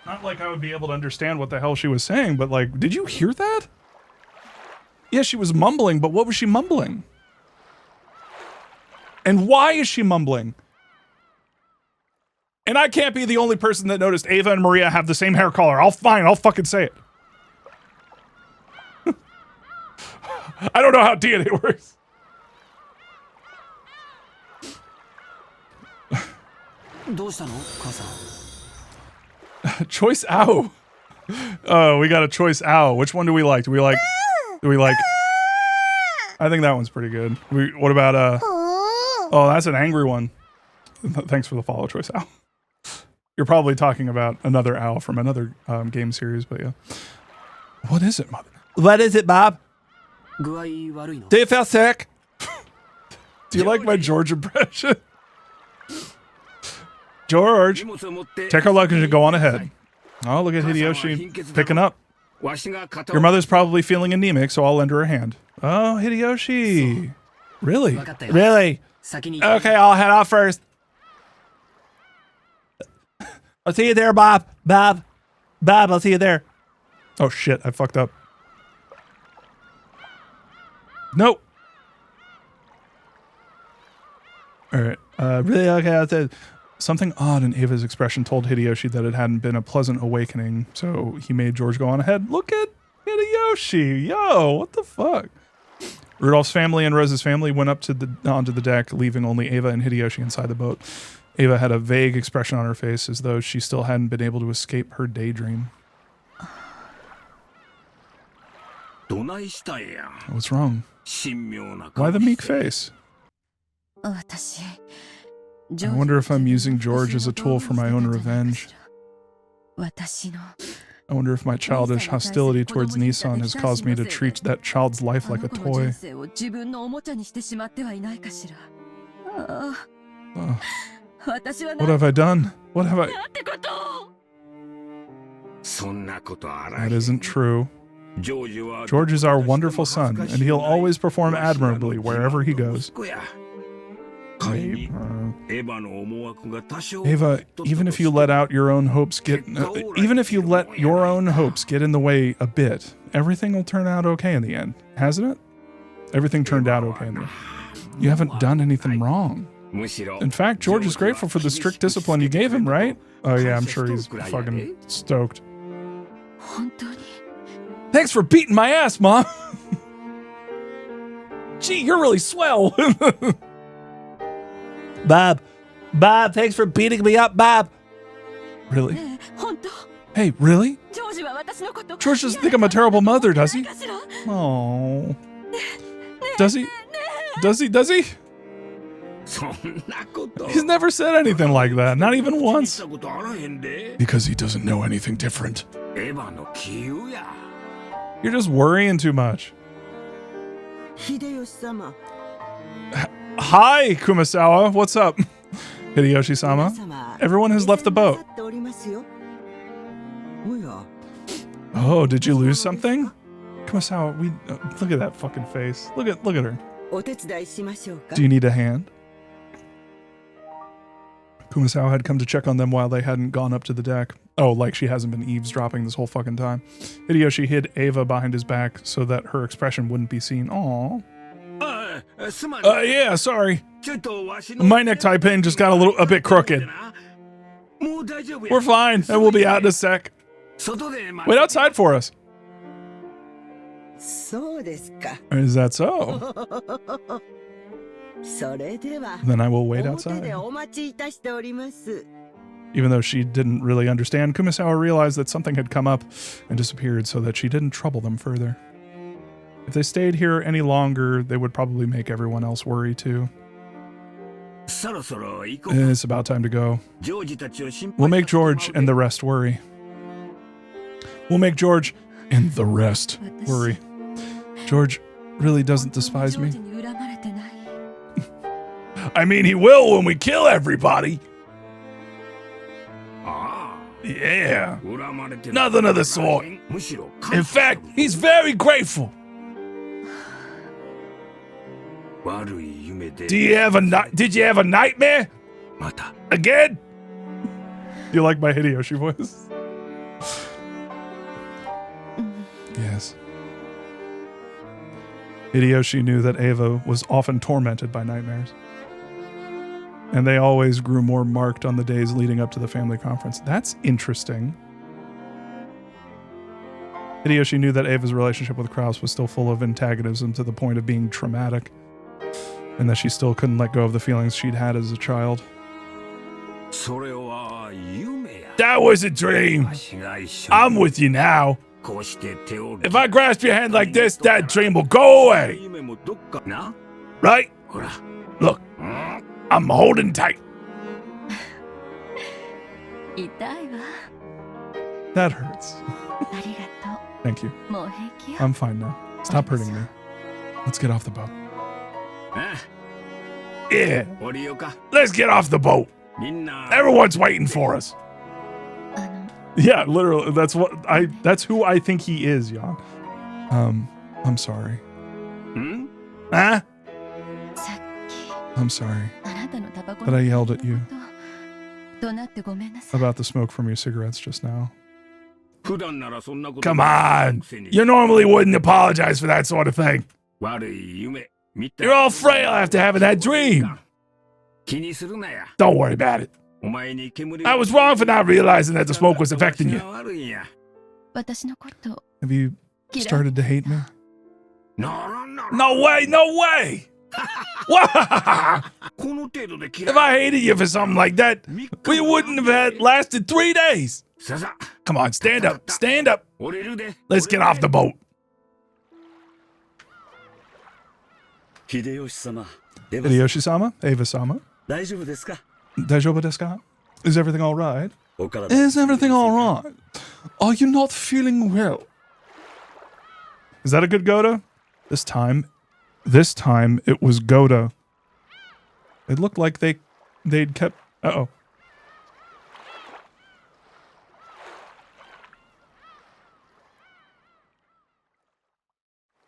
A: Not like I would be able to understand what the hell she was saying, but like, did you hear that? Yeah, she was mumbling, but what was she mumbling? And why is she mumbling? And I can't be the only person that noticed Ava and Maria have the same hair color. I'll fucking say it. I don't know how DNA works. Choice ow. Oh, we got a choice ow. Which one do we like? Do we like I think that one's pretty good. What about oh, that's an angry one. Thanks for the follow, choice ow. You're probably talking about another owl from another game series, but yeah. What is it, mother?
B: What is it, Bob? Do you feel sick?
A: Do you like my George impression? George, take our luggage and go on ahead. Oh, look at Hideyoshi picking up. Your mother's probably feeling anemic, so I'll lend her a hand. Oh, Hideyoshi. Really?
B: Really? Okay, I'll head off first. I'll see you there, Bob. Bob, I'll see you there.
A: Oh, shit. I fucked up. Nope. All right.
B: Really? Okay, I'll say.
A: Something odd in Ava's expression told Hideyoshi that it hadn't been a pleasant awakening, so he made George go on ahead. Look at Hideyoshi. Yo, what the fuck? Rudolph's family and Rose's family went up to onto the deck, leaving only Ava and Hideyoshi inside the boat. Ava had a vague expression on her face, as though she still hadn't been able to escape her daydream. What's wrong? Why the meek face? I wonder if I'm using George as a tool for my own revenge. I wonder if my childish hostility towards Nissan has caused me to treat that child's life like a toy. What have I done? What have I... That isn't true. George is our wonderful son, and he'll always perform admirably wherever he goes. Ava, even if you let your own hopes get in the way a bit, everything will turn out okay in the end, hasn't it? Everything turned out okay in the end. You haven't done anything wrong. In fact, George is grateful for the strict discipline you gave him, right? Oh yeah, I'm sure he's fucking stoked. Thanks for beating my ass, Mom. Gee, you're really swell.
B: Bob, thanks for beating me up, Bob.
A: Really? Hey, really? George doesn't think I'm a terrible mother, does he? Oh. Does he? Does he? He's never said anything like that, not even once. Because he doesn't know anything different. You're just worrying too much. Hi, Kumasawa. What's up? Hideyoshi-sama. Everyone has left the boat. Oh, did you lose something? Kumasawa, look at that fucking face. Look at her. Do you need a hand? Kumasawa had come to check on them while they hadn't gone up to the deck. Oh, like she hasn't been eavesdropping this whole fucking time. Hideyoshi hid Ava behind his back so that her expression wouldn't be seen. Aww. Yeah, sorry. My necktie pin just got a bit crooked. We're fine, and we'll be out in a sec. Wait outside for us. Is that so? Then I will wait outside. Even though she didn't really understand, Kumasawa realized that something had come up and disappeared so that she didn't trouble them further. If they stayed here any longer, they would probably make everyone else worry too. It's about time to go. We'll make George and the rest worry. George really doesn't despise me. I mean, he will when we kill everybody. Yeah. Nothing of the sort. In fact, he's very grateful. Did you have a nightmare? Again? You like my Hideyoshi voice? Yes. Hideyoshi knew that Ava was often tormented by nightmares. And they always grew more marked on the days leading up to the family conference. That's interesting. Hideyoshi knew that Ava's relationship with Kraus was still full of antagonism to the point of being traumatic, and that she still couldn't let go of the feelings she'd had as a child. That was a dream. I'm with you now. If I grasp your hand like this, that dream will go away. Right? Look, I'm holding tight. That hurts. Thank you. I'm fine now. Stop hurting me. Let's get off the boat. Yeah. Let's get off the boat. Everyone's waiting for us. Yeah, literally. That's who I think he is, Jan. I'm sorry. Huh? I'm sorry that I yelled at you about the smoke from your cigarettes just now. Come on! You normally wouldn't apologize for that sort of thing. You're all frail after having that dream. Don't worry about it. I was wrong for not realizing that the smoke was affecting you. Have you started to hate me? No way! No way! If I hated you for something like that, we wouldn't have had lasted 3 days. Come on, stand up. Stand up. Let's get off the boat. Hideyoshi-sama, Ava-sama. Daijoubu desu ka? Is everything all right? Is everything all right? Are you not feeling well? Is that a good Goda? This time it was Goda. It looked like they'd kept... Uh-oh.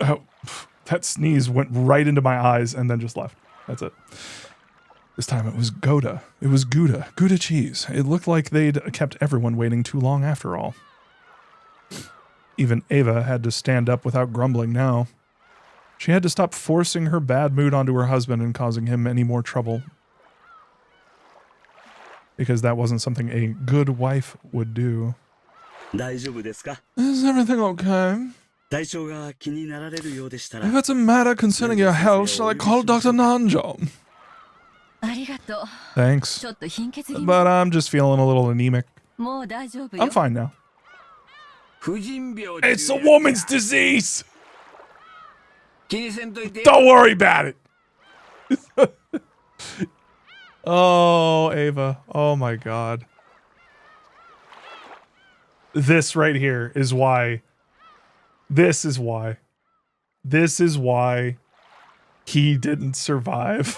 A: Oh, that sneeze went right into my eyes and then just left. That's it. This time it was Goda. It was Gouda. Gouda cheese. It looked like they'd kept everyone waiting too long after all. Even Ava had to stand up without grumbling now. She had to stop forcing her bad mood onto her husband and causing him any more trouble. Because that wasn't something a good wife would do.
B: Is everything okay? If it's a matter concerning your health, shall I call Dr. Nanjo? Thanks. But I'm just feeling a little anemic. I'm fine now. It's a woman's disease! Don't worry about it! Oh, Ava. Oh my god. This right here is why. This is why. This is why he didn't survive.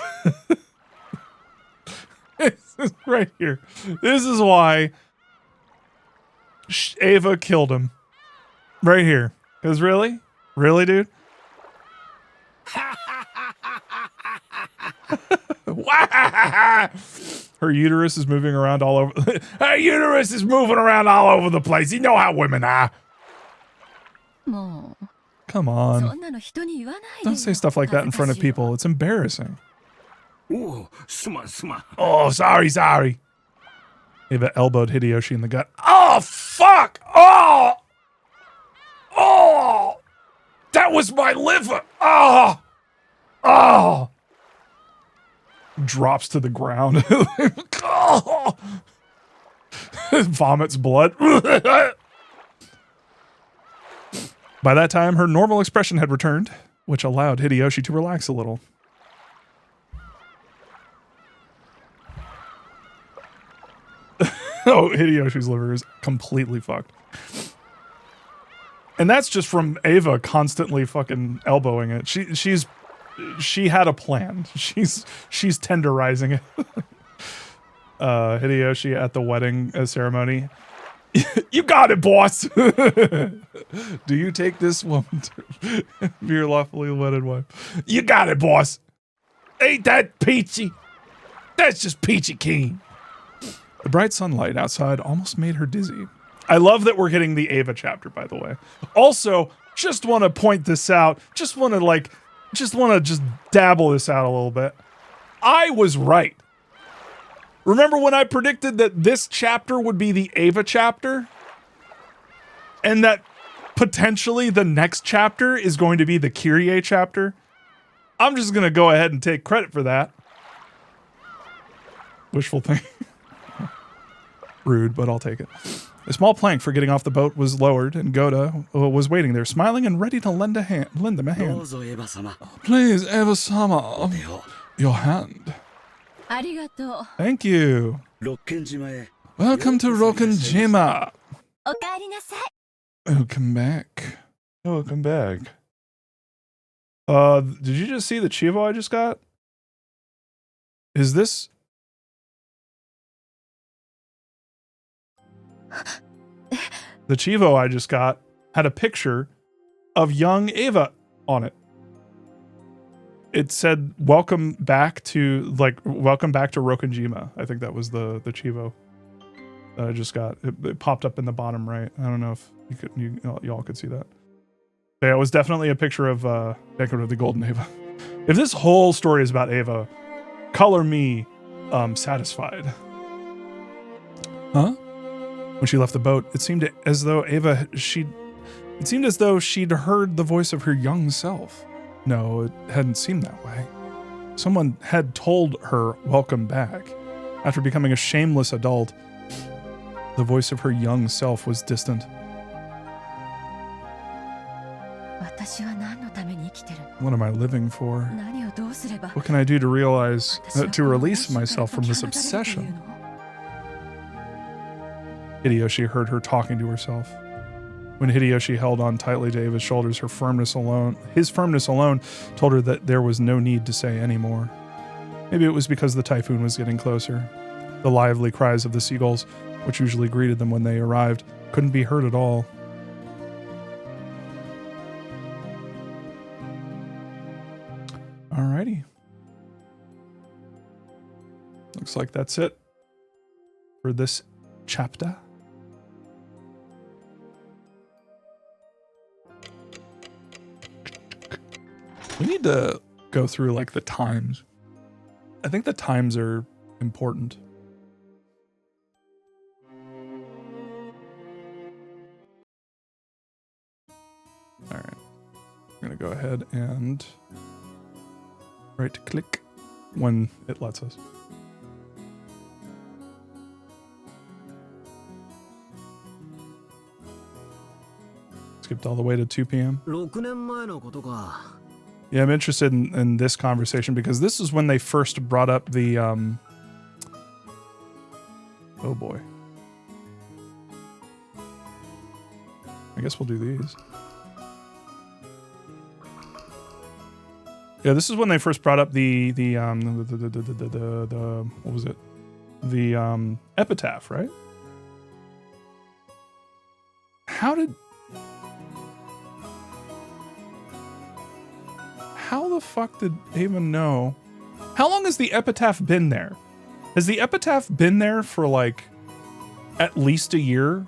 B: This is right here. This is why Ava killed him. Right here. Because really? Really, dude? Her uterus is moving around all over. Her uterus is moving around all over the place. You know how women are. Come on. Don't say stuff like that in front of people. It's embarrassing. Oh, sorry. Ava elbowed Hideyoshi in the gut. Oh, fuck! Oh! Oh! That was my liver! Oh! Oh! Drops to the ground. Oh! Vomits blood. By that time, her normal expression had returned, which allowed Hideyoshi to relax a little. Oh, Hideyoshi's liver is completely fucked. And that's just from Ava constantly fucking elbowing it. She had a plan. She's tenderizing it. Hideyoshi at the wedding ceremony. You got it, boss. Do you take this woman to be your lawfully wedded wife? You got it, boss. Ain't that peachy? That's just peachy keen. The bright sunlight outside almost made her dizzy. I love that we're getting the Ava chapter, by the way. Also, just want to point this out. Just want to dabble this out a little bit. I was right. Remember when I predicted that this chapter would be the Ava chapter? And that potentially the next chapter is going to be the Kyrie chapter? I'm just going to go ahead and take credit for that. Wishful thinking. Rude, but I'll take it. A small plank for getting off the boat was lowered, and Goda was waiting there, smiling and ready to lend him a hand. Please, Eva-sama, your hand. Thank you. Welcome to Rokkenjima. Welcome back. Welcome back. Did you just see the Chivo I just got? Is this... The Chivo I just got had a picture of young Ava on it. It said, welcome back to Rokkenjima. I think that was the Chivo that I just got. It popped up in the bottom right. I don't know if y'all could see that. But yeah, it was definitely a picture of Banquet of the Golden Ava. If this whole story is about Ava, color me satisfied. Huh? When she left the boat, it seemed as though she'd heard the voice of her young self. No, it hadn't seemed that way. Someone had told her, welcome back. After becoming a shameless adult, the voice of her young self was distant. What am I living for? What can I do to release myself from this obsession? Hideyoshi heard her talking to herself. When Hideyoshi held on tightly to Ava's shoulders, his firmness alone told her that there was no need to say any more. Maybe it was because the typhoon was getting closer. The lively cries of the seagulls, which usually greeted them when they arrived, couldn't be heard at all. Alrighty. Looks like that's it for this chapter. We need to go through like the times. I think the times are important.
A: going to go ahead and right click when it lets us. Skipped all the way to 2 p.m.
C: 6年前のことか。
A: Yeah, I'm interested in this conversation because this is when they first brought up the oh boy. I guess we'll do these. Yeah, this is when they first brought up the what was it? The epitaph, right? How the fuck did Ava know? How long has the epitaph been there? Has the epitaph been there for like at least a year?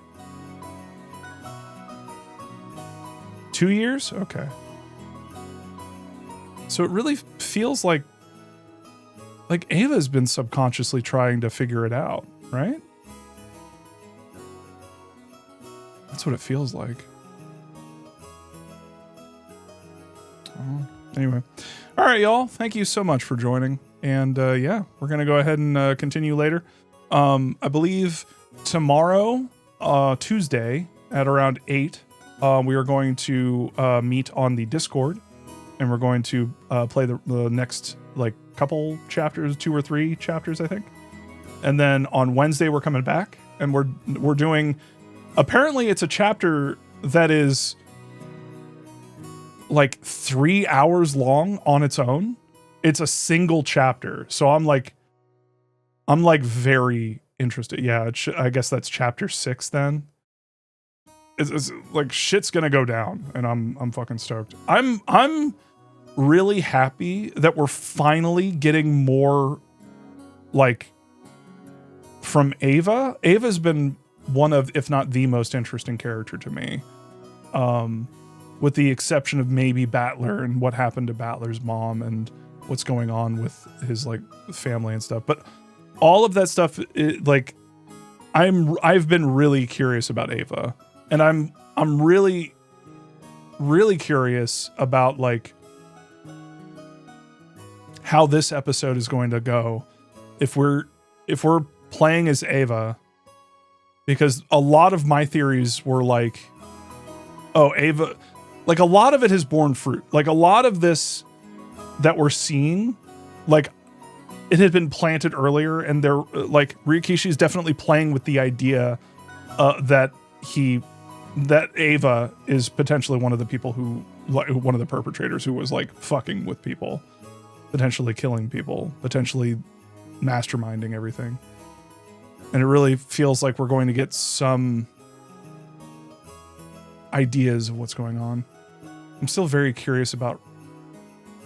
A: 2 years? Okay. So it really feels like Ava's been subconsciously trying to figure it out, right? That's what it feels like. Oh. Anyway, all right, y'all. Thank you so much for joining. And yeah, we're going to go ahead and continue later. I believe tomorrow, Tuesday at around 8, we are going to meet on the Discord. And we're going to play the next like couple chapters, 2 or 3 chapters, I think. And then on Wednesday, we're coming back and we're doing, apparently it's a chapter that is like 3 hours long on its own. It's a single chapter. So I'm like very interested. Yeah, I guess that's chapter 6 then. It's like shit's gonna go down and I'm fucking stoked. I'm really happy that we're finally getting more like from Ava. Ava's been one of, if not the most interesting character to me. With the exception of maybe Battler and what happened to Battler's mom and what's going on with his like family and stuff. But all of that stuff, like I've been really curious about Ava, and I'm really, really curious about like how this episode is going to go if we're playing as Ava, because a lot of my theories were like, oh, Ava. Like a lot of it has borne fruit. Like a lot of this that we're seeing, like it had been planted earlier, and they're like Ryukishi is definitely playing with the idea that Ava is potentially one of the people who, one of the perpetrators who was like fucking with people, potentially killing people, potentially masterminding everything. And it really feels like we're going to get some ideas of what's going on. I'm still very curious about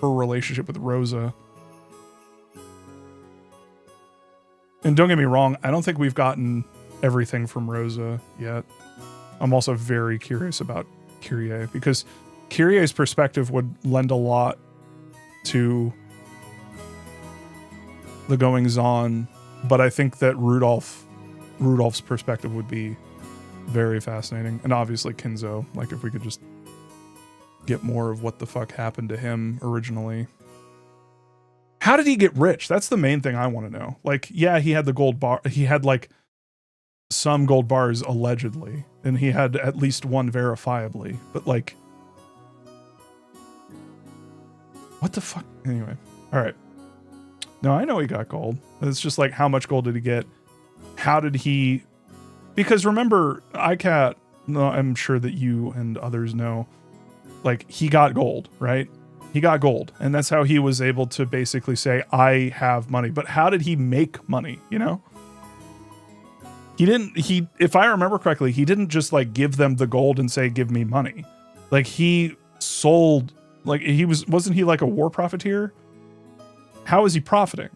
A: her relationship with Rosa. And don't get me wrong, I don't think we've gotten everything from Rosa yet. I'm also very curious about Kyrie, because Kyrie's perspective would lend a lot to the goings-on, but I think that Rudolph's perspective would be very fascinating. And obviously Kinzo, like if we could just get more of what the fuck happened to him originally. How did he get rich? That's the main thing I want to know. Like, yeah, he had the gold bar. He had like some gold bars allegedly, and he had at least one verifiably, but like, what the fuck? Anyway. All right. No, I know he got gold. It's just like, how much gold did he get? How did he, because remember, ICAT, no, I'm sure that you and others know, like he got gold, right? He got gold. And that's how he was able to basically say, I have money. But how did he make money? You know? If I remember correctly, he didn't just like give them the gold and say, give me money. Like he sold, like wasn't he like a war profiteer? How is he profiting?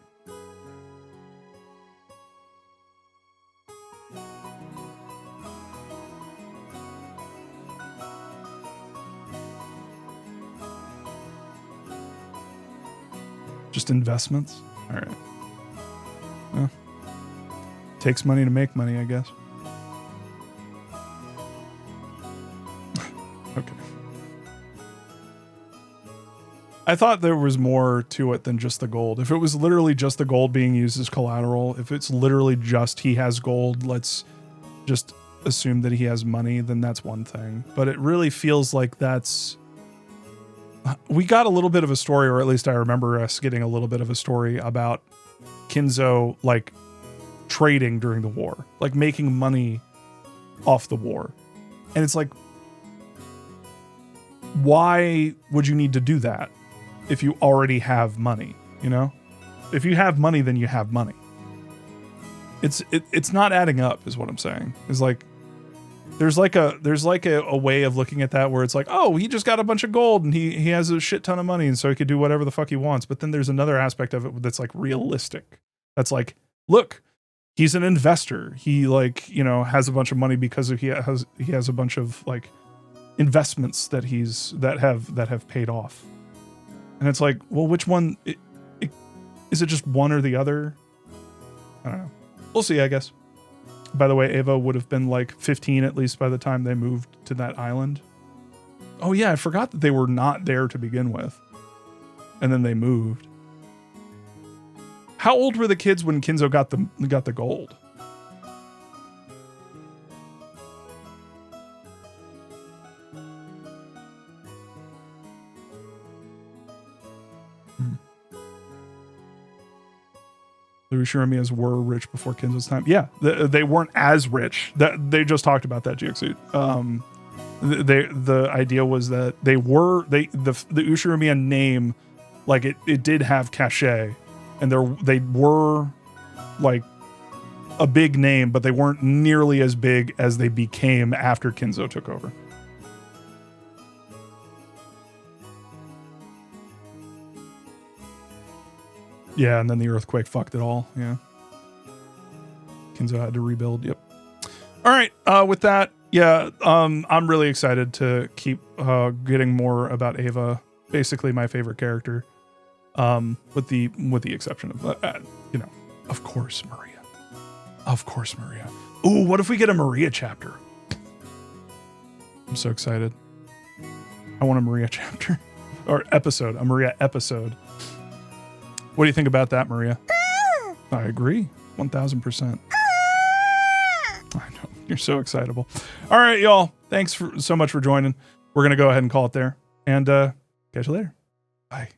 A: Just investments? All right. Well, takes money to make money, I guess. Okay. I thought there was more to it than just the gold. If it was literally just the gold being used as collateral, if it's literally just he has gold, let's just assume that he has money, then that's one thing. But it really feels like we got a little bit of a story, or at least I remember us getting a little bit of a story about Kinzo like trading during the war, like making money off the war. And it's like, why would you need to do that if you already have money? You know, if you have money, then you have money. It's not adding up, is what I'm saying. Is like, there's like a way of looking at that where it's like, oh, he just got a bunch of gold and he has a shit ton of money, and so he could do whatever the fuck he wants. But then there's another aspect of it that's like realistic. That's like, look, he's an investor. He like, you know, has a bunch of money because he has a bunch of like investments that have paid off. And it's like, well, which one is it? Just one or the other? I don't know. We'll see, I guess. By the way, Ava would have been like 15 at least by the time they moved to that island. Oh yeah, I forgot that they were not there to begin with. And then they moved. How old were the kids when Kinzo got the gold? The Ushiromiyas were rich before Kinzo's time. Yeah, they weren't as rich. That they just talked about that, Geoxute. The idea was that the Ushiromiya name, like it did have cachet, and they were like a big name, but they weren't nearly as big as they became after Kinzo took over. Yeah, and then the earthquake fucked it all. Yeah. Kinzo had to rebuild. Yep. All right. With that, yeah, I'm really excited to keep getting more about Ava. Basically, my favorite character. With the exception of you know, of course, Maria. Of course, Maria. Ooh, what if we get a Maria chapter? I'm so excited. I want a Maria chapter or episode. A Maria episode. What do you think about that, Maria? I agree. 1000%. I know. You're so excitable. All right, y'all. Thanks so much for joining. We're going to go ahead and call it there. And catch you later. Bye.